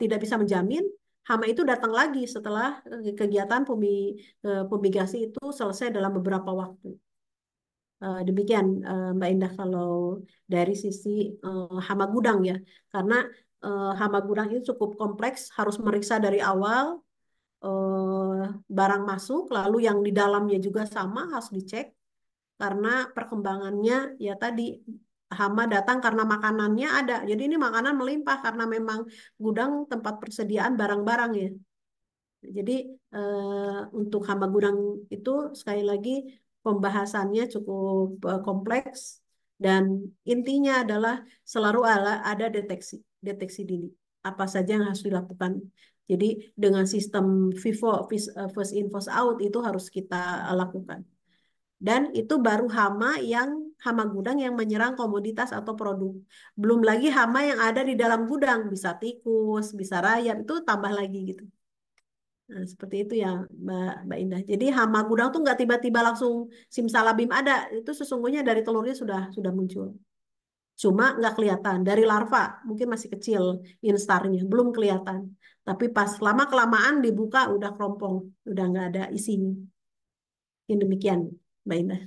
tidak bisa menjamin hama itu datang lagi setelah kegiatan fumigasi itu selesai dalam beberapa waktu. Demikian Mbak Indah kalau dari sisi hama gudang ya. Karena hama gudang itu cukup kompleks, harus meriksa dari awal barang masuk, lalu yang di dalamnya juga sama harus dicek karena perkembangannya ya tadi hama datang karena makanannya ada. Jadi ini makanan melimpah karena memang gudang tempat persediaan barang-barang ya. Jadi untuk hama gudang itu sekali lagi pembahasannya cukup kompleks dan intinya adalah selalu ada deteksi dini. Apa saja yang harus dilakukan. Jadi dengan sistem first in first out itu harus kita lakukan. Dan itu baru hama gudang yang menyerang komoditas atau produk. Belum lagi hama yang ada di dalam gudang, bisa tikus, bisa rayap, itu tambah lagi gitu. Nah, seperti itu ya Mbak Indah. Jadi hama gudang tuh nggak tiba-tiba langsung simsalabim ada. Itu sesungguhnya dari telurnya sudah muncul. Cuma nggak kelihatan. Dari larva mungkin masih kecil instarnya, belum kelihatan. Tapi pas lama-kelamaan dibuka udah kerompong, udah nggak ada isinya. Yang demikian Mbak Indah.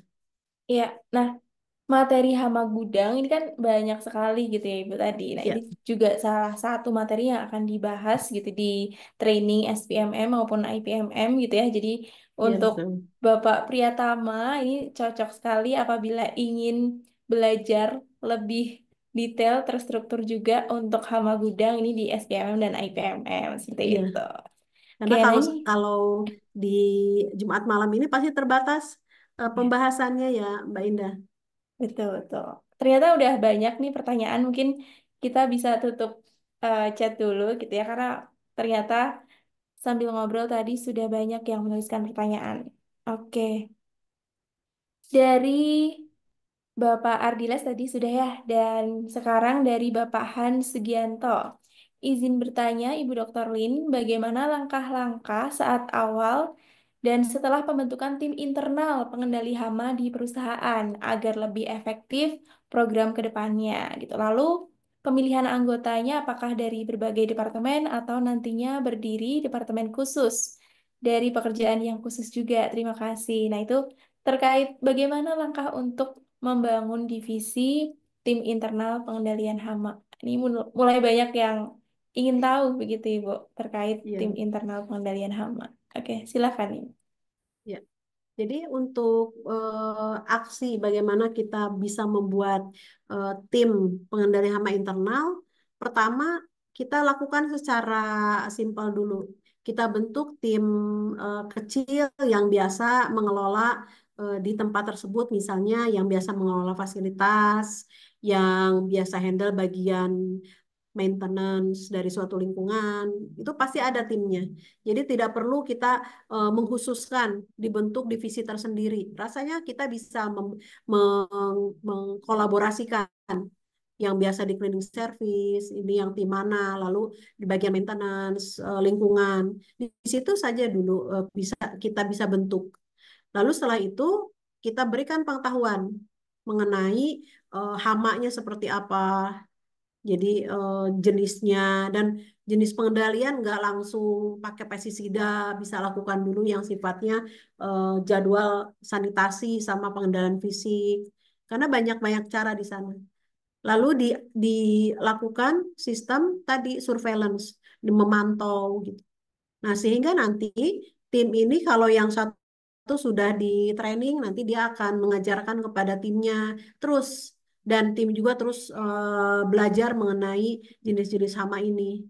Iya, nah materi hama gudang ini kan banyak sekali gitu ya Ibu tadi. Nah ini Ya, juga salah satu materi yang akan dibahas gitu di training SPMM maupun IPMM gitu ya. Jadi ya untuk betul. Bapak Priyatama ini cocok sekali apabila ingin belajar lebih detail terstruktur juga untuk hama gudang ini di SPMM dan IPMM seperti Iya. itu. Oke, Karena nah kalau ini kalau di Jumat malam ini pasti terbatas ya, pembahasannya ya Mbak Indah. betul betul. Ternyata udah banyak nih pertanyaan. Mungkin kita bisa tutup chat dulu gitu ya karena ternyata sambil ngobrol tadi sudah banyak yang menuliskan pertanyaan. Oke, dari Bapak Ardiles tadi sudah ya, dan sekarang dari Bapak Hans Sugianto. Izin bertanya, Ibu Dr. Lin, bagaimana langkah-langkah saat awal dan setelah pembentukan tim internal pengendali hama di perusahaan agar lebih efektif program ke depannya gitu. Lalu pemilihan anggotanya apakah dari berbagai departemen atau nantinya berdiri departemen khusus dari pekerjaan yang khusus juga. Terima kasih. Nah, itu terkait bagaimana langkah untuk membangun divisi tim internal pengendalian hama. Ini mulai banyak yang ingin tahu begitu Ibu terkait Iya, tim internal pengendalian hama. Oke, silakan Ibu. iya. Jadi untuk aksi bagaimana kita bisa membuat tim pengendali hama internal, pertama kita lakukan secara simpel dulu. Kita bentuk tim kecil yang biasa mengelola di tempat tersebut, misalnya yang biasa mengelola fasilitas, yang biasa handle bagian maintenance dari suatu lingkungan, itu pasti ada timnya. Jadi tidak perlu kita mengkhususkan dibentuk divisi tersendiri. Rasanya kita bisa mengkolaborasikan yang biasa di cleaning service, ini yang tim mana, lalu di bagian maintenance, lingkungan. Di situ saja dulu kita bisa bentuk. Lalu setelah itu kita berikan pengetahuan mengenai hamanya seperti apa, jadi jenisnya dan jenis pengendalian nggak langsung pakai pestisida, bisa lakukan dulu yang sifatnya jadwal sanitasi sama pengendalian fisik. Karena banyak-banyak cara di sana. Lalu dilakukan sistem tadi surveillance, memantau gitu. Nah, sehingga nanti tim ini kalau yang satu sudah di training, nanti dia akan mengajarkan kepada timnya terus, dan tim juga terus belajar mengenai jenis-jenis hama ini.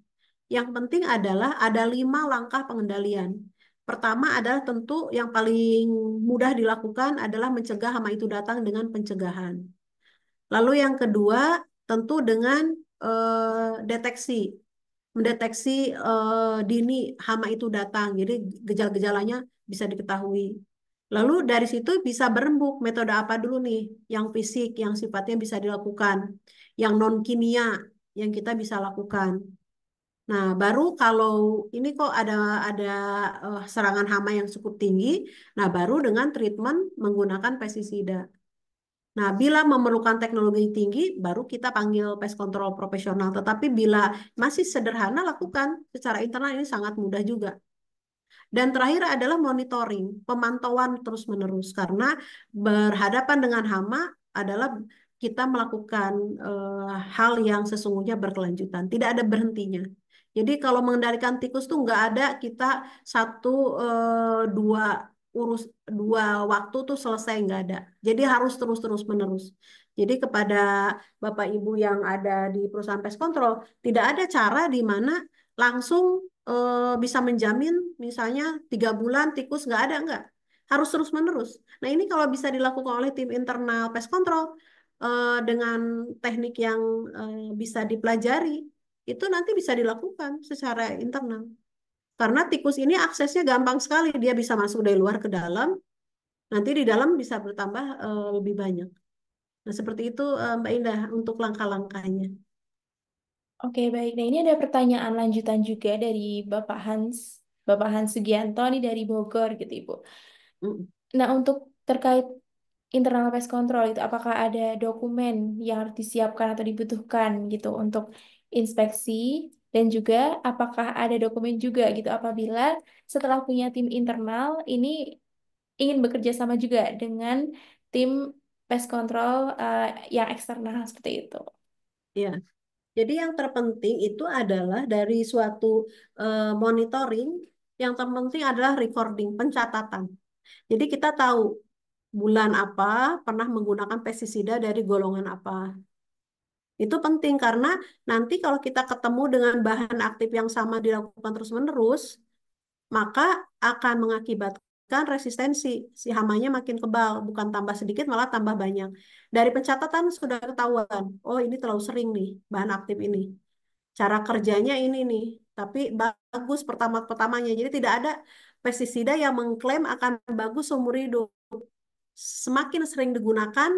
Yang penting adalah ada 5 langkah pengendalian. Pertama adalah tentu yang paling mudah dilakukan adalah mencegah hama itu datang dengan pencegahan. Lalu yang kedua tentu dengan deteksi, mendeteksi dini hama itu datang. Jadi gejala-gejalanya bisa diketahui. Lalu dari situ bisa berembuk metode apa dulu nih, yang fisik, yang sifatnya bisa dilakukan, yang non kimia, yang kita bisa lakukan. Nah, baru kalau ini kok ada serangan hama yang cukup tinggi, nah baru dengan treatment menggunakan pestisida. Nah, bila memerlukan teknologi tinggi, baru kita panggil pest control profesional. Tetapi bila masih sederhana, lakukan secara internal ini sangat mudah juga. Dan terakhir adalah monitoring, pemantauan terus-menerus. Karena berhadapan dengan hama adalah kita melakukan hal yang sesungguhnya berkelanjutan, tidak ada berhentinya. Jadi kalau mengendalikan tikus tuh nggak ada kita satu dua urus dua waktu tuh selesai, nggak ada. Jadi harus terus-terus menerus. Jadi kepada Bapak Ibu yang ada di perusahaan pest control, tidak ada cara di mana langsung bisa menjamin misalnya 3 bulan tikus nggak ada, nggak. Harus terus-menerus. Nah ini kalau bisa dilakukan oleh tim internal pest control dengan teknik yang bisa dipelajari, itu nanti bisa dilakukan secara internal. Karena tikus ini aksesnya gampang sekali, dia bisa masuk dari luar ke dalam, nanti di dalam bisa bertambah lebih banyak. Nah seperti itu Mbak Indah untuk langkah-langkahnya. Oke, baik. Nah, ini ada pertanyaan lanjutan juga dari Bapak Hans Sugianto nih dari Bogor gitu, Ibu. Mm. Nah, untuk terkait internal pest control itu, apakah ada dokumen yang harus disiapkan atau dibutuhkan gitu untuk inspeksi, dan juga apakah ada dokumen juga gitu apabila setelah punya tim internal ini ingin bekerja sama juga dengan tim pest control yang eksternal seperti itu. Ya, jadi yang terpenting itu adalah dari suatu monitoring, yang terpenting adalah recording, pencatatan. Jadi kita tahu bulan apa pernah menggunakan pestisida dari golongan apa. Itu penting karena nanti kalau kita ketemu dengan bahan aktif yang sama dilakukan terus-menerus, maka akan mengakibatkan resistensi. Si hamanya makin kebal, bukan tambah sedikit malah tambah banyak. Dari pencatatan sudah ketahuan, oh ini terlalu sering nih bahan aktif ini. Cara kerjanya ini nih, tapi bagus pertama-pertamanya. Jadi tidak ada pestisida yang mengklaim akan bagus seumur hidup. Semakin sering digunakan,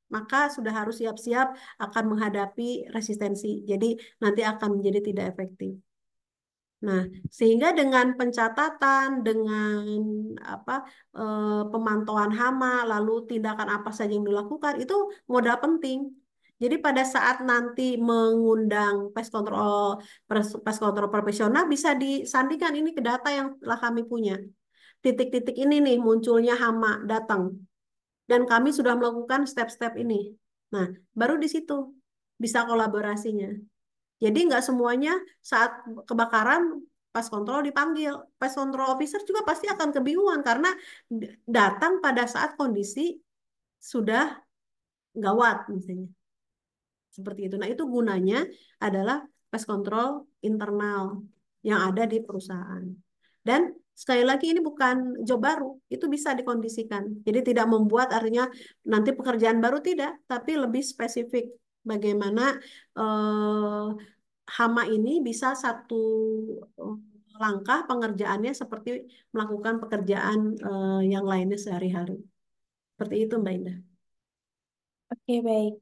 maka sudah harus siap-siap akan menghadapi resistensi. Jadi nanti akan menjadi tidak efektif. Nah, sehingga dengan pencatatan, dengan apa pemantauan hama, lalu tindakan apa saja yang dilakukan, itu modal penting. Jadi pada saat nanti mengundang pest control profesional bisa disandingkan ini ke data yang telah kami punya. Titik-titik ini nih munculnya hama datang dan kami sudah melakukan step-step ini. Nah, baru di situ bisa kolaborasinya. Jadi nggak semuanya saat kebakaran pas kontrol dipanggil. Pas kontrol officer juga pasti akan kebingungan karena datang pada saat kondisi sudah gawat misalnya. Seperti itu. Nah, itu gunanya adalah pest control internal yang ada di perusahaan. Dan sekali lagi ini bukan job baru, itu bisa dikondisikan. Jadi tidak membuat artinya nanti pekerjaan baru tidak, tapi lebih spesifik bagaimana eh, hama ini bisa satu eh, langkah pengerjaannya seperti melakukan pekerjaan yang lainnya sehari-hari. Seperti itu, Mbak Indah. Oke, baik.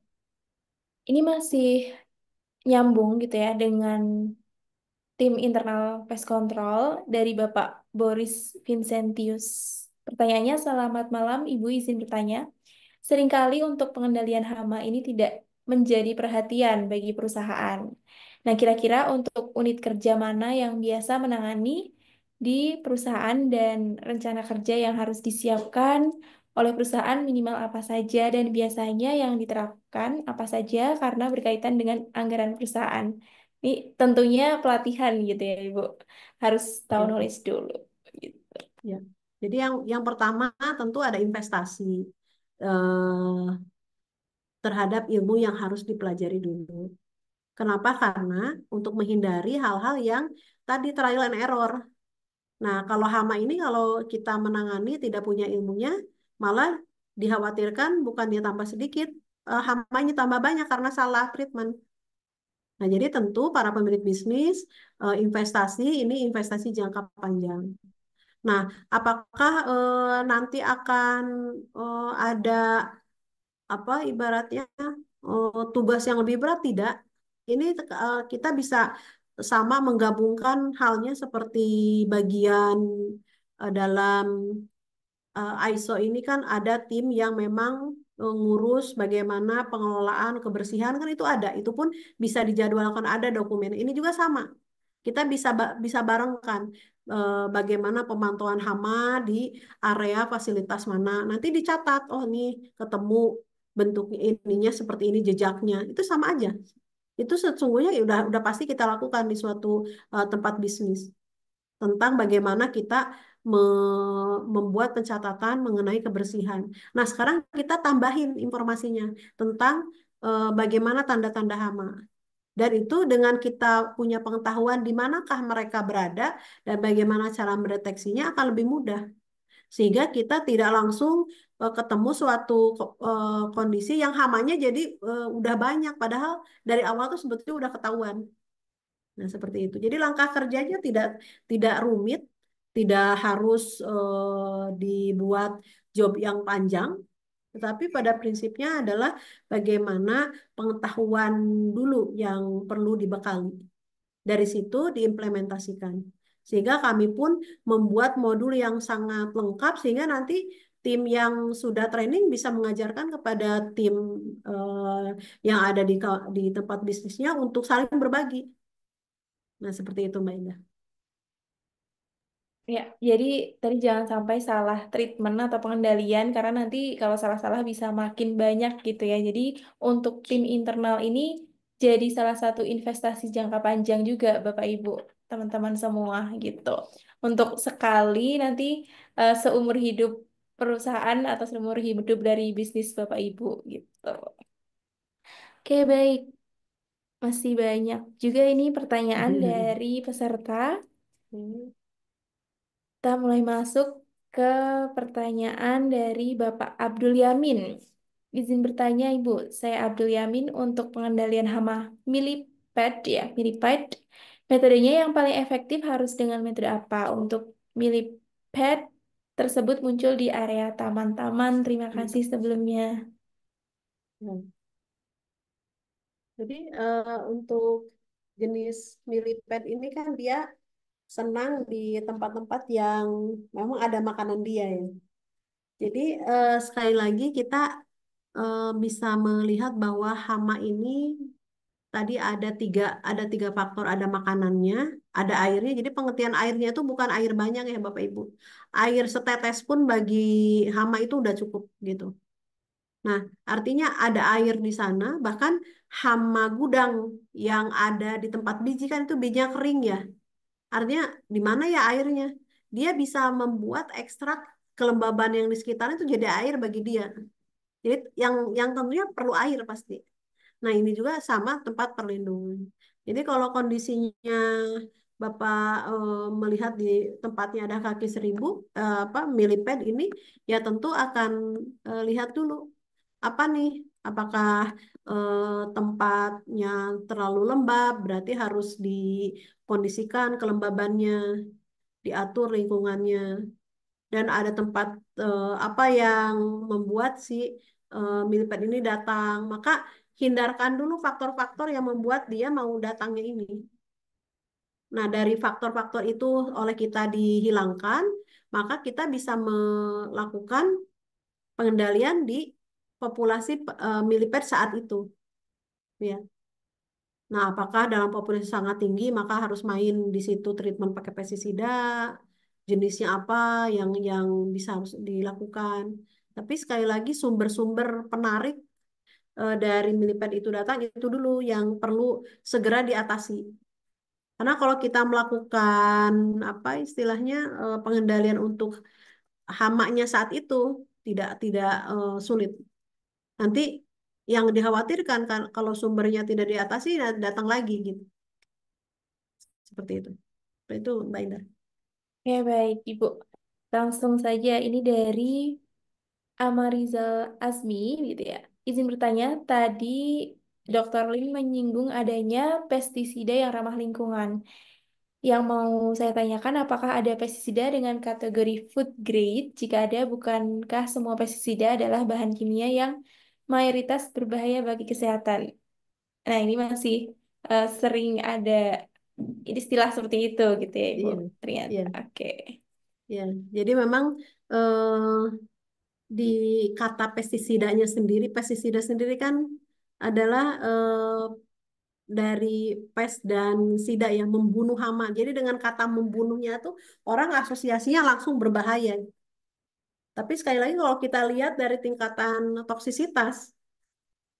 Ini masih nyambung gitu ya dengan tim internal pest control dari Bapak Boris Vincentius. Pertanyaannya, selamat malam, Ibu izin bertanya. Seringkali untuk pengendalian hama ini tidak menjadi perhatian bagi perusahaan. Nah, kira-kira untuk unit kerja mana yang biasa menangani di perusahaan dan rencana kerja yang harus disiapkan oleh perusahaan minimal apa saja dan biasanya yang diterapkan apa saja karena berkaitan dengan anggaran perusahaan. Ini tentunya pelatihan gitu ya, Ibu. Harus tahu Ya. knowledge dulu. Gitu. Ya. Jadi yang pertama tentu ada investasi eh, terhadap ilmu yang harus dipelajari dulu. Kenapa? Karena untuk menghindari hal-hal yang tadi trial and error. Nah, kalau hama ini kalau kita menangani tidak punya ilmunya, malah dikhawatirkan bukan dia tambah sedikit, hamanya tambah banyak karena salah treatment. Nah, jadi tentu para pemilik bisnis investasi ini investasi jangka panjang. Nah, apakah nanti akan ada apa ibaratnya tugas yang lebih berat? Tidak. Ini kita bisa sama menggabungkan halnya seperti bagian dalam ISO ini kan ada tim yang memang ngurus bagaimana pengelolaan kebersihan kan itu ada. Itu pun bisa dijadwalkan ada dokumen. Ini juga sama. Kita bisa barengkan bagaimana pemantauan hama di area fasilitas mana. Nanti dicatat, oh ini ketemu bentuknya ininya seperti ini jejaknya. Itu sama aja. Itu sesungguhnya ya udah pasti kita lakukan di suatu tempat bisnis tentang bagaimana kita membuat pencatatan mengenai kebersihan. Nah, sekarang kita tambahin informasinya tentang bagaimana tanda-tanda hama. Dan itu dengan kita punya pengetahuan di manakah mereka berada dan bagaimana cara mendeteksinya akan lebih mudah. Sehingga kita tidak langsung ketemu suatu kondisi yang hamanya jadi udah banyak. Padahal dari awal tuh sebetulnya udah ketahuan. Nah, seperti itu. Jadi langkah kerjanya tidak rumit, tidak harus dibuat job yang panjang, tetapi pada prinsipnya adalah bagaimana pengetahuan dulu yang perlu dibekali. Dari situ diimplementasikan. Sehingga kami pun membuat modul yang sangat lengkap sehingga nanti tim yang sudah training bisa mengajarkan kepada tim eh, yang ada di tempat bisnisnya untuk saling berbagi. Nah, seperti itu Mbak Indah. Ya, jadi tadi jangan sampai salah treatment atau pengendalian karena nanti kalau salah-salah bisa makin banyak gitu ya. Jadi untuk tim internal ini jadi salah satu investasi jangka panjang juga Bapak Ibu, teman-teman semua gitu. Untuk sekali nanti seumur hidup perusahaan atau seumur hidup dari bisnis Bapak Ibu gitu. Oke, baik. Masih banyak juga ini pertanyaan dari peserta. Hmm. Kita mulai masuk ke pertanyaan dari Bapak Abdul Yamin. Izin bertanya, Ibu. Saya Abdul Yamin untuk pengendalian hama millipede. Metodenya yang paling efektif harus dengan metode apa? Untuk millipede tersebut muncul di area taman-taman. Terima kasih sebelumnya. Ya. Jadi untuk jenis millipede ini kan dia senang di tempat-tempat yang memang ada makanan dia ya. Jadi sekali lagi kita bisa melihat bahwa hama ini tadi ada tiga faktor, ada makanannya, ada airnya. Jadi pengertian airnya itu bukan air banyak ya Bapak Ibu. Air setetes pun bagi hama itu udah cukup gitu. Nah, artinya ada air di sana, bahkan hama gudang yang ada di tempat biji kan itu bijinya kering ya. Artinya di mana ya airnya? Dia bisa membuat ekstrak kelembaban yang di sekitarnya itu jadi air bagi dia. Jadi yang tentunya perlu air pasti. Nah, ini juga sama tempat perlindungan. Jadi kalau kondisinya Bapak melihat di tempatnya ada kaki seribu, apa miliped ini, ya tentu akan lihat dulu apa nih, apakah tempatnya terlalu lembab, berarti harus dikondisikan kelembabannya, diatur lingkungannya, dan ada tempat apa yang membuat si miliped ini datang. Maka hindarkan dulu faktor-faktor yang membuat dia mau datangnya ini. Nah, dari faktor-faktor itu oleh kita dihilangkan, maka kita bisa melakukan pengendalian di populasi miliped saat itu. Ya. Nah, apakah dalam populasi sangat tinggi, maka harus main di situ treatment pakai pestisida, jenisnya apa yang bisa harus dilakukan. Tapi sekali lagi sumber-sumber penarik dari miliped itu datang itu dulu yang perlu segera diatasi. Karena kalau kita melakukan apa istilahnya pengendalian untuk hamanya saat itu tidak sulit. Nanti yang dikhawatirkan kan kalau sumbernya tidak diatasi datang lagi gitu. Seperti itu. Itu Mbak Indah. Ya baik, Ibu. Langsung saja, ini dari Amarizal Azmi, gitu ya. Izin bertanya, tadi Dr. Lin menyinggung adanya pestisida yang ramah lingkungan. Yang mau saya tanyakan, apakah ada pestisida dengan kategori food grade? Jika ada, bukankah semua pestisida adalah bahan kimia yang mayoritas berbahaya bagi kesehatan? Nah, ini masih sering ada istilah seperti itu gitu ya, Ibu. Iya, Ternyata. iya, Oke. iya. Jadi memang di kata pestisidanya sendiri, pestisida sendiri kan adalah dari pes dan sida yang membunuh hama. Jadi dengan kata membunuhnya itu orang asosiasinya langsung berbahaya. Tapi sekali lagi kalau kita lihat dari tingkatan toksisitas,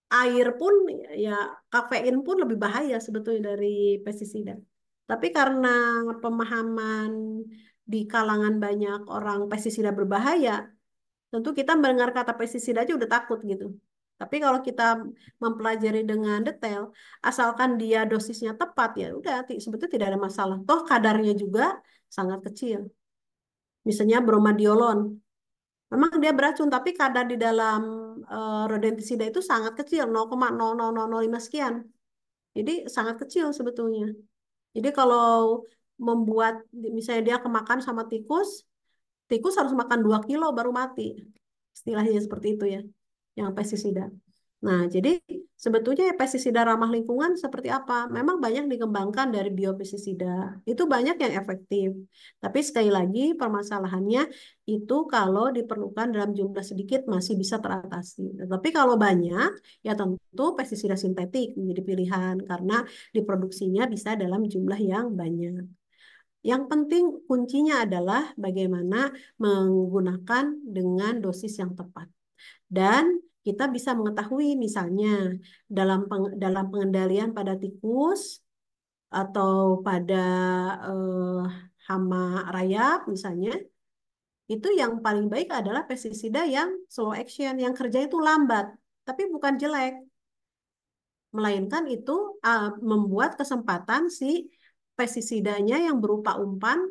air pun ya kafein pun lebih bahaya sebetulnya dari pestisida. Tapi karena pemahaman di kalangan banyak orang pestisida berbahaya, tentu kita mendengar kata pestisida aja udah takut gitu. Tapi kalau kita mempelajari dengan detail, asalkan dia dosisnya tepat ya udah sebetulnya tidak ada masalah. Toh kadarnya juga sangat kecil. Misalnya bromadiolon, memang dia beracun tapi kadar di dalam rodentisida itu sangat kecil, 0,00005 sekian. Jadi sangat kecil sebetulnya. Jadi kalau membuat misalnya dia kemakan sama tikus, tikus harus makan 2 kilo baru mati. Istilahnya seperti itu ya, yang pestisida. Nah, jadi sebetulnya pestisida ramah lingkungan seperti apa? Memang banyak dikembangkan dari biopestisida. Itu banyak yang efektif. Tapi sekali lagi permasalahannya itu kalau diperlukan dalam jumlah sedikit masih bisa teratasi. Tapi kalau banyak, ya tentu pestisida sintetik menjadi pilihan karena diproduksinya bisa dalam jumlah yang banyak. Yang penting kuncinya adalah bagaimana menggunakan dengan dosis yang tepat. Dan kita bisa mengetahui misalnya dalam pengendalian pada tikus atau pada eh, hama rayap misalnya, itu yang paling baik adalah pestisida yang slow action, yang kerja itu lambat, tapi bukan jelek, melainkan itu membuat kesempatan si pestisidanya yang berupa umpan,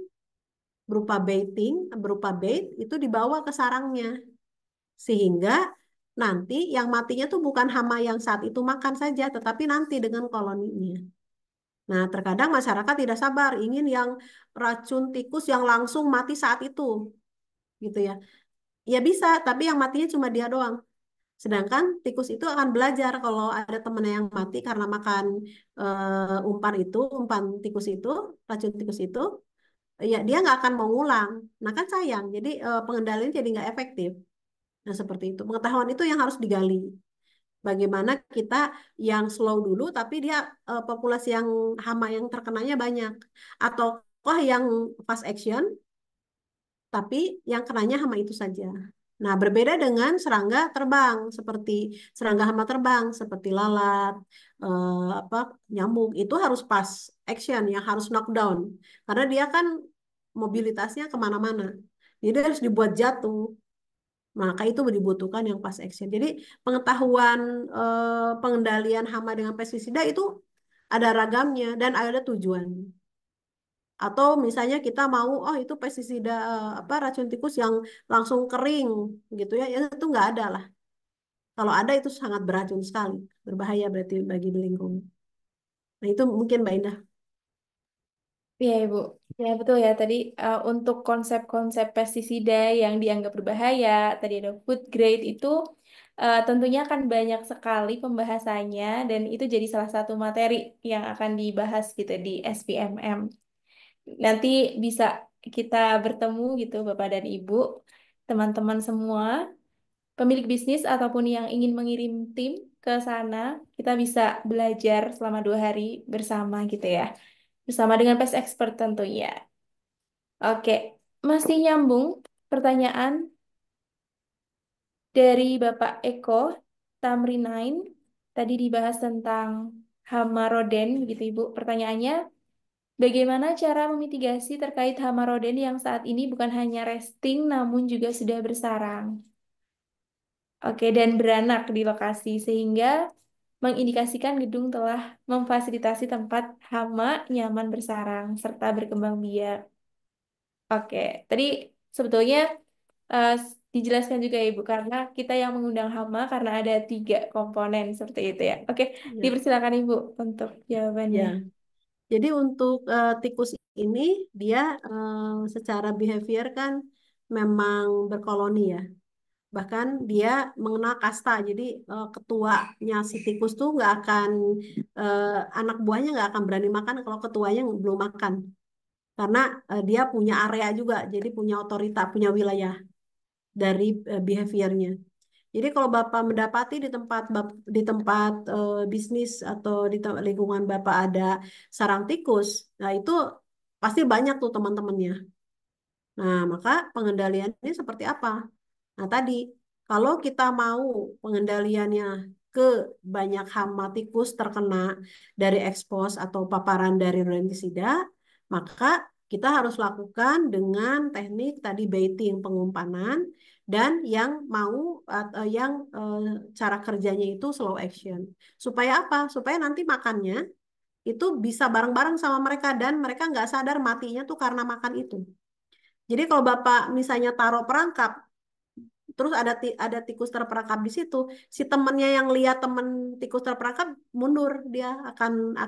berupa baiting, berupa bait itu dibawa ke sarangnya. Sehingga nanti yang matinya tuh bukan hama yang saat itu makan saja, tetapi nanti dengan koloninya. Nah, terkadang masyarakat tidak sabar, ingin yang racun tikus yang langsung mati saat itu, gitu ya. Ya bisa, tapi yang matinya cuma dia doang. Sedangkan tikus itu akan belajar kalau ada temennya yang mati karena makan umpan itu, umpan tikus itu, racun tikus itu, ya dia nggak akan mau ngulang. Nah kan sayang, jadi pengendalian jadi nggak efektif. Nah seperti itu. Pengetahuan itu yang harus digali. Bagaimana kita yang slow dulu, tapi dia populasi yang hama yang terkenanya banyak. Atau yang fast action, tapi yang kenanya hama itu saja. Nah, berbeda dengan serangga terbang, seperti serangga hama terbang, seperti lalat, apa nyamuk, itu harus fast action, yang harus knockdown. Karena dia kan mobilitasnya kemana-mana. Jadi harus dibuat jatuh. Maka itu dibutuhkan yang fast action. Jadi pengetahuan pengendalian hama dengan pestisida itu ada ragamnya dan ada tujuan. Atau misalnya kita mau, oh itu pestisida apa racun tikus yang langsung kering gitu ya, ya itu nggak ada lah. Kalau ada itu sangat beracun sekali, berbahaya berarti bagi lingkungan. Nah itu mungkin Mbak Indah. Iya, Ibu. Ya, betul ya. Tadi untuk konsep-konsep pestisida yang dianggap berbahaya, tadi ada food grade itu tentunya akan banyak sekali pembahasannya dan itu jadi salah satu materi yang akan dibahas gitu di SPMM. Nanti bisa kita bertemu gitu Bapak dan Ibu, teman-teman semua, pemilik bisnis ataupun yang ingin mengirim tim ke sana, kita bisa belajar selama 2 hari bersama gitu ya. Bersama dengan pes expert tentunya. Oke, masih nyambung pertanyaan dari Bapak Eko Tamrinain. Tadi dibahas tentang hama roden, begitu Ibu. Pertanyaannya, Bagaimana cara memitigasi terkait hama roden yang saat ini bukan hanya resting namun juga sudah bersarang? Oke, dan beranak di lokasi sehingga mengindikasikan gedung telah memfasilitasi tempat hama nyaman bersarang serta berkembang biak. Oke, tadi sebetulnya dijelaskan juga ya Ibu karena kita yang mengundang hama karena ada 3 komponen seperti itu ya. Oke, Ya, dipersilakan Ibu untuk jawabannya. ya. Jadi untuk tikus ini dia secara behavior kan memang berkoloni ya. Bahkan dia mengenal kasta. Jadi ketuanya si tikus tuh nggak akan anak buahnya nggak akan berani makan kalau ketuanya belum makan. Karena dia punya area juga, jadi punya otorita, punya wilayah dari behaviornya. Jadi kalau Bapak mendapati di tempat bisnis atau di lingkungan Bapak ada sarang tikus, nah itu pasti banyak tuh teman-temannya. Nah, maka pengendaliannya seperti apa? Nah, tadi kalau kita mau pengendaliannya ke banyak hama tikus terkena dari ekspos atau paparan dari rodentisida, maka kita harus lakukan dengan teknik tadi baiting pengumpanan dan yang mau atau yang cara kerjanya itu slow action. Supaya apa? Supaya nanti makannya itu bisa bareng-bareng sama mereka dan mereka nggak sadar matinya tuh karena makan itu. Jadi kalau Bapak misalnya taruh perangkap terus ada tikus terperangkap di situ, si temennya yang lihat temen tikus terperangkap mundur, dia akan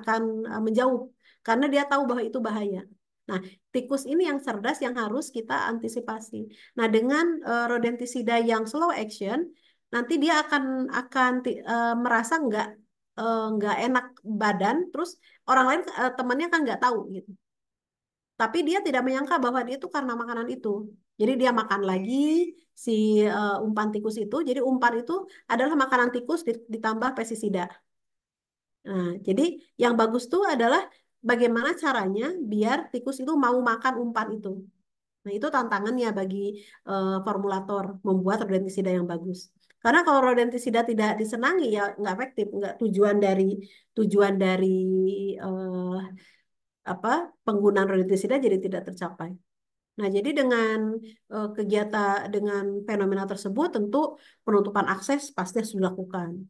menjauh karena dia tahu bahwa itu bahaya. Nah, tikus ini yang cerdas yang harus kita antisipasi. Nah, dengan rodentisida yang slow action, nanti dia akan merasa nggak enak badan, terus orang lain temannya kan nggak tahu gitu. Tapi dia tidak menyangka bahwa dia itu karena makanan itu. Jadi dia makan lagi si umpan tikus itu. Jadi umpan itu adalah makanan tikus ditambah pestisida. Nah, jadi yang bagus tuh adalah bagaimana caranya biar tikus itu mau makan umpan itu. Nah, itu tantangannya bagi formulator membuat rodentisida yang bagus. Karena kalau rodentisida tidak disenangi ya nggak efektif, nggak tujuan dari eh, apa penggunaan rodentisida jadi tidak tercapai. Nah, jadi dengan fenomena tersebut tentu penutupan akses pasti harus dilakukan.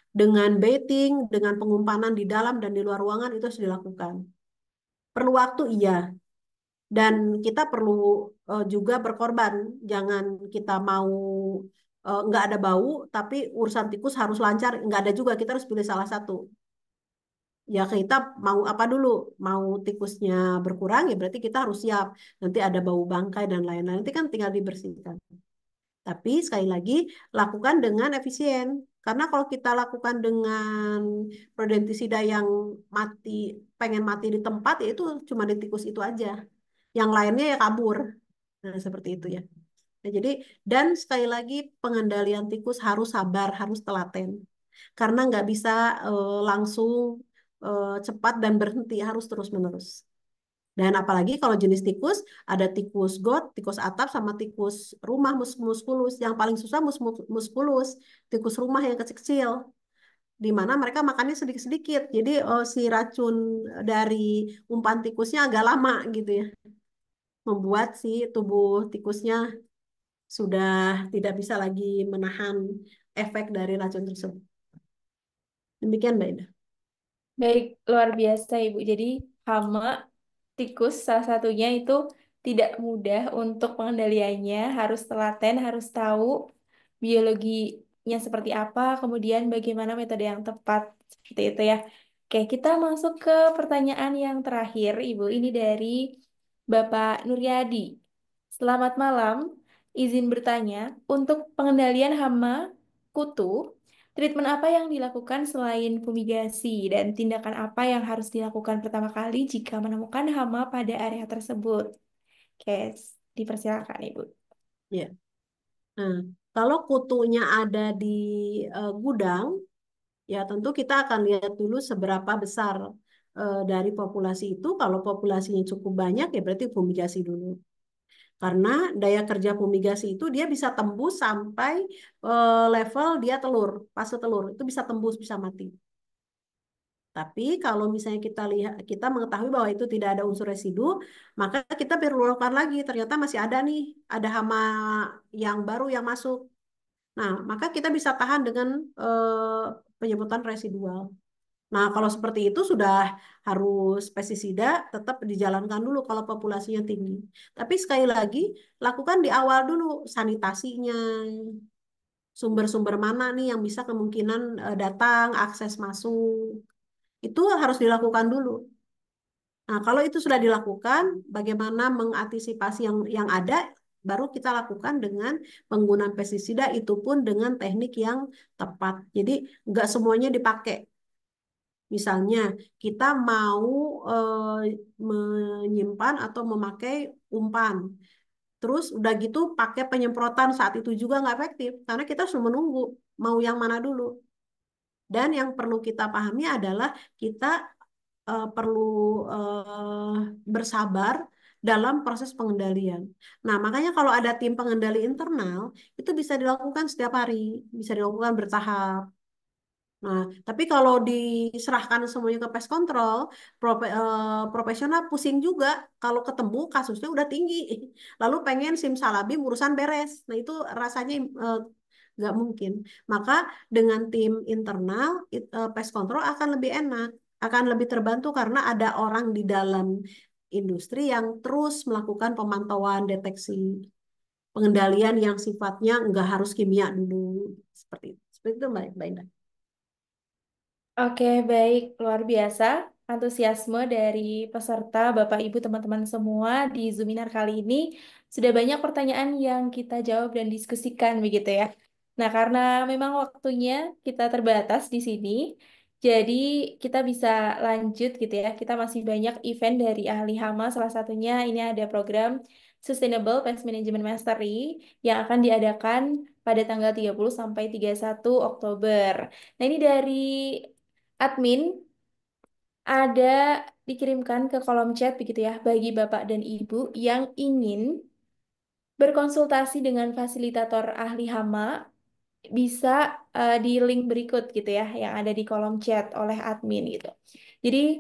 Dengan baiting, dengan pengumpanan di dalam dan di luar ruangan itu harus dilakukan. Perlu waktu, iya. Dan kita perlu juga berkorban. Jangan kita mau nggak ada bau, tapi urusan tikus harus lancar. Nggak ada juga, kita harus pilih salah satu. Ya kita mau apa dulu? Mau tikusnya berkurang, ya berarti kita harus siap. Nanti ada bau bangkai dan lain-lain. Nanti kan tinggal dibersihkan. Tapi sekali lagi lakukan dengan efisien. Karena kalau kita lakukan dengan rodentisida yang mati, pengen mati di tempat, ya itu cuma di tikus itu aja. Yang lainnya ya kabur. Nah, seperti itu ya. Nah, jadi dan sekali lagi pengendalian tikus harus sabar, harus telaten. Karena nggak bisa langsung cepat dan berhenti, harus terus-menerus. Dan apalagi kalau jenis tikus, ada tikus got, tikus atap, sama tikus rumah muskulus. Yang paling susah muskulus, tikus rumah yang kecil-kecil, di mana mereka makannya sedikit-sedikit. Jadi si racun dari umpan tikusnya agak lama gitu ya, membuat si tubuh tikusnya sudah tidak bisa lagi menahan efek dari racun tersebut. Demikian, Mbak Ida. Baik, luar biasa Ibu. Jadi hama tikus salah satunya itu tidak mudah untuk pengendaliannya, harus telaten, harus tahu biologinya seperti apa, kemudian bagaimana metode yang tepat seperti itu ya. Oke, kita masuk ke pertanyaan yang terakhir, Ibu. Ini dari Bapak Nuryadi. Selamat malam, izin bertanya, untuk pengendalian hama kutu, treatment apa yang dilakukan selain fumigasi dan tindakan apa yang harus dilakukan pertama kali jika menemukan hama pada area tersebut? Oke, dipersilakan Ibu. Ya. Nah, kalau kutunya ada di gudang, ya tentu kita akan lihat dulu seberapa besar dari populasi itu. Kalau populasinya cukup banyak, ya berarti fumigasi dulu. Karena daya kerja fumigasi itu dia bisa tembus sampai level dia telur, fase telur. Itu bisa tembus, bisa mati. Tapi kalau misalnya kita lihat, kita mengetahui bahwa itu tidak ada unsur residu, maka kita perlu lakukan lagi. Ternyata masih ada nih, ada hama yang baru yang masuk. Nah, maka kita bisa tahan dengan penyebutan residual. Nah, kalau seperti itu sudah harus pestisida tetap dijalankan dulu kalau populasinya tinggi. Tapi sekali lagi, lakukan di awal dulu sanitasinya, sumber-sumber mana nih yang bisa kemungkinan datang, akses masuk. Itu harus dilakukan dulu. Nah, kalau itu sudah dilakukan, bagaimana mengantisipasi yang ada, baru kita lakukan dengan penggunaan pestisida, itu pun dengan teknik yang tepat. Jadi, nggak semuanya dipakai. Misalnya, kita mau menyimpan atau memakai umpan. Terus udah gitu pakai penyemprotan saat itu juga nggak efektif. Karena kita harus menunggu mau yang mana dulu. Dan yang perlu kita pahami adalah kita perlu eh, bersabar dalam proses pengendalian. Nah, makanya kalau ada tim pengendali internal, itu bisa dilakukan setiap hari, bisa dilakukan bertahap. Nah, tapi kalau diserahkan semuanya ke pest control, profesional pusing juga kalau ketemu kasusnya udah tinggi. Lalu pengen simsalabim urusan beres. Nah, itu rasanya nggak mungkin. Maka dengan tim internal, pest control akan lebih enak, akan lebih terbantu karena ada orang di dalam industri yang terus melakukan pemantauan, deteksi, pengendalian yang sifatnya nggak harus kimia dulu. Seperti itu. Seperti itu, Mbak Indah. Oke, baik. Luar biasa antusiasme dari peserta, Bapak, Ibu, teman-teman semua di Zoominar kali ini. Sudah banyak pertanyaan yang kita jawab dan diskusikan, begitu ya. Nah, karena memang waktunya kita terbatas di sini, jadi kita bisa lanjut gitu ya. Kita masih banyak event dari ahli hama, salah satunya ini ada program Sustainable Pest Management Mastery yang akan diadakan pada tanggal 30 sampai 31 Oktober. Nah, ini dari admin ada dikirimkan ke kolom chat begitu ya bagi Bapak dan Ibu yang ingin berkonsultasi dengan fasilitator ahli hama bisa di link berikut gitu ya yang ada di kolom chat oleh admin gitu. Jadi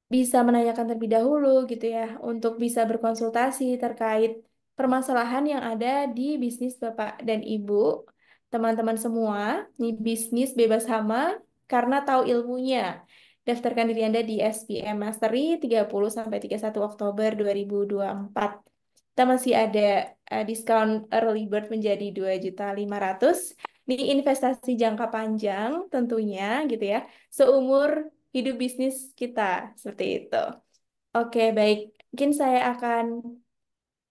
bisa menanyakan terlebih dahulu gitu ya untuk bisa berkonsultasi terkait permasalahan yang ada di bisnis Bapak dan Ibu, teman-teman semua, di bisnis bebas hama karena tahu ilmunya. Daftarkan diri Anda di SPM Mastery 30 sampai 31 Oktober 2024. Kita masih ada diskon early bird menjadi 2.500.000. Ini investasi jangka panjang tentunya gitu ya. Seumur hidup bisnis kita seperti itu. Oke, baik. Mungkin saya akan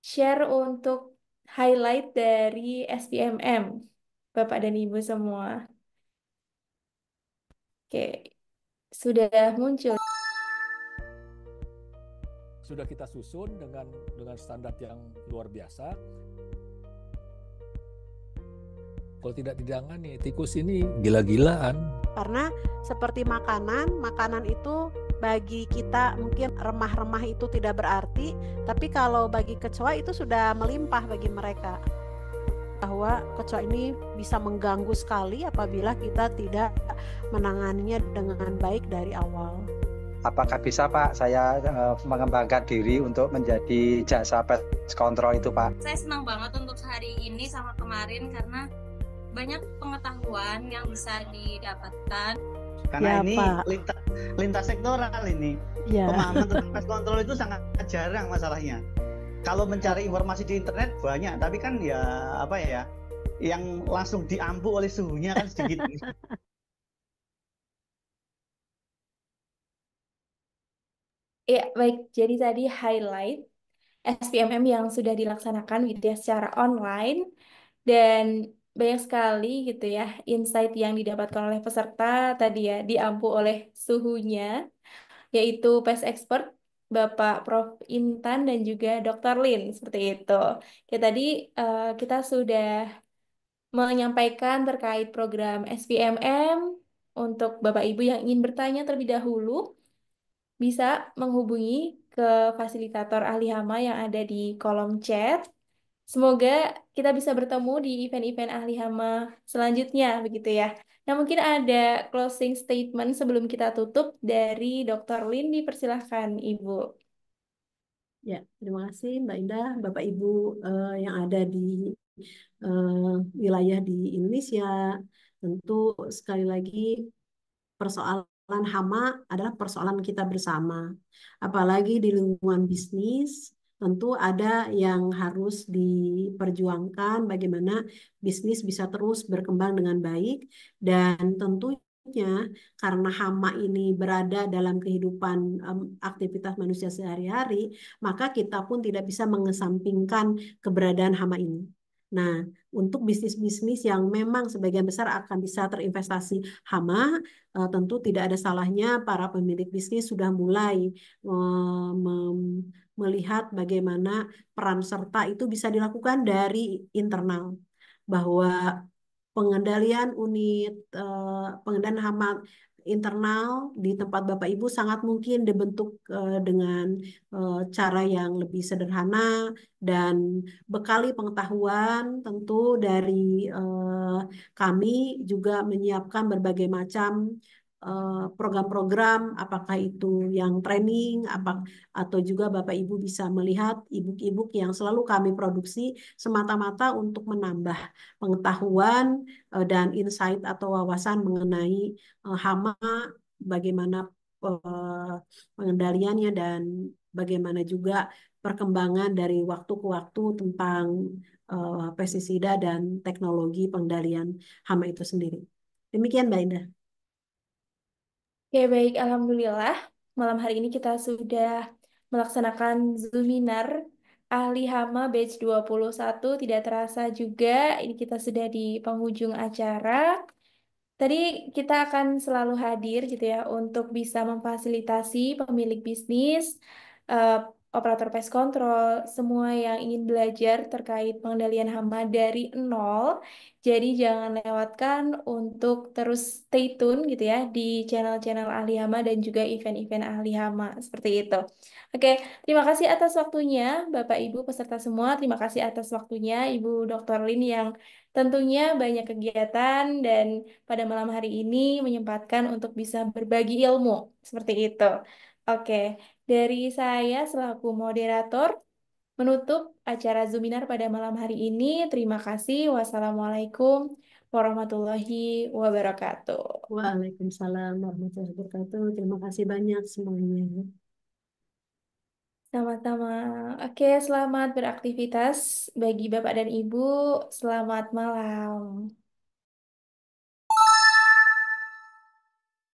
share untuk highlight dari SPMM, Bapak dan Ibu semua. Oke, sudah muncul. Sudah kita susun dengan standar yang luar biasa. Kalau tidak ditangani, tikus ini gila-gilaan. Karena seperti makanan, makanan itu bagi kita mungkin remah-remah itu tidak berarti, tapi kalau bagi kecoa itu sudah melimpah bagi mereka. Bahwa kecoa ini bisa mengganggu sekali apabila kita tidak menanganinya dengan baik dari awal. Apakah bisa Pak saya mengembangkan diri untuk menjadi jasa pest control itu Pak? Saya senang banget untuk hari ini sama kemarin karena banyak pengetahuan yang bisa didapatkan. Karena Ya, ini Pak. lintas sektoral ini. Ya. Pemahaman tentang pest control itu sangat jarang masalahnya. Kalau mencari informasi di internet banyak, tapi kan ya apa ya, yang langsung diampu oleh suhunya kan sedikit. Ya, baik. Jadi tadi highlight SPMM yang sudah dilaksanakan gitu ya secara online dan banyak sekali gitu ya insight yang didapatkan oleh peserta tadi ya diampu oleh suhunya yaitu PES Expert Bapak Prof Intan dan juga Dr. Lin seperti itu. Ya tadi kita sudah menyampaikan terkait program SPMM untuk Bapak Ibu yang ingin bertanya terlebih dahulu bisa menghubungi ke fasilitator ahli hama yang ada di kolom chat. Semoga kita bisa bertemu di event-event ahli hama selanjutnya begitu ya. Nah, mungkin ada closing statement sebelum kita tutup dari Dr. Lin, dipersilahkan Ibu. Ya, terima kasih Mbak Indah, Bapak Ibu yang ada di wilayah di Indonesia. Tentu sekali lagi persoalan hama adalah persoalan kita bersama. Apalagi di lingkungan bisnis, tentu ada yang harus diperjuangkan bagaimana bisnis bisa terus berkembang dengan baik dan tentunya karena hama ini berada dalam kehidupan aktivitas manusia sehari-hari, maka kita pun tidak bisa mengesampingkan keberadaan hama ini. Nah, untuk bisnis-bisnis yang memang sebagian besar akan bisa terinvestasi hama, tentu tidak ada salahnya para pemilik bisnis sudah mulai melihat bagaimana peran serta itu bisa dilakukan dari internal, bahwa pengendalian hama internal di tempat Bapak Ibu sangat mungkin dibentuk dengan cara yang lebih sederhana dan bekali pengetahuan tentu dari kami juga menyiapkan berbagai macam program-program, apakah itu yang training, atau juga Bapak Ibu bisa melihat ebook-ebook yang selalu kami produksi semata-mata untuk menambah pengetahuan dan insight atau wawasan mengenai hama, bagaimana pengendaliannya dan bagaimana juga perkembangan dari waktu ke waktu tentang pestisida dan teknologi pengendalian hama itu sendiri. Demikian Mbak Indah. Oke, baik. Alhamdulillah. Malam hari ini kita sudah melaksanakan Zoominar Ahli Hama Batch 21. Tidak terasa juga, ini kita sudah di penghujung acara. Tadi kita akan selalu hadir gitu ya untuk bisa memfasilitasi pemilik bisnis, eh, operator pest control, semua yang ingin belajar terkait pengendalian hama dari nol. Jadi jangan lewatkan untuk terus stay tune gitu ya di channel-channel ahli hama dan juga event-event ahli hama seperti itu. Oke, terima kasih atas waktunya Bapak Ibu peserta semua. Terima kasih atas waktunya Ibu Dr. Lin yang tentunya banyak kegiatan dan pada malam hari ini menyempatkan untuk bisa berbagi ilmu seperti itu. Oke, dari saya selaku moderator menutup acara Zoominar pada malam hari ini. Terima kasih. Wassalamualaikum warahmatullahi wabarakatuh. Waalaikumsalam warahmatullahi wabarakatuh. Terima kasih banyak semuanya. Sama-sama. Oke, selamat beraktivitas bagi Bapak dan Ibu. Selamat malam.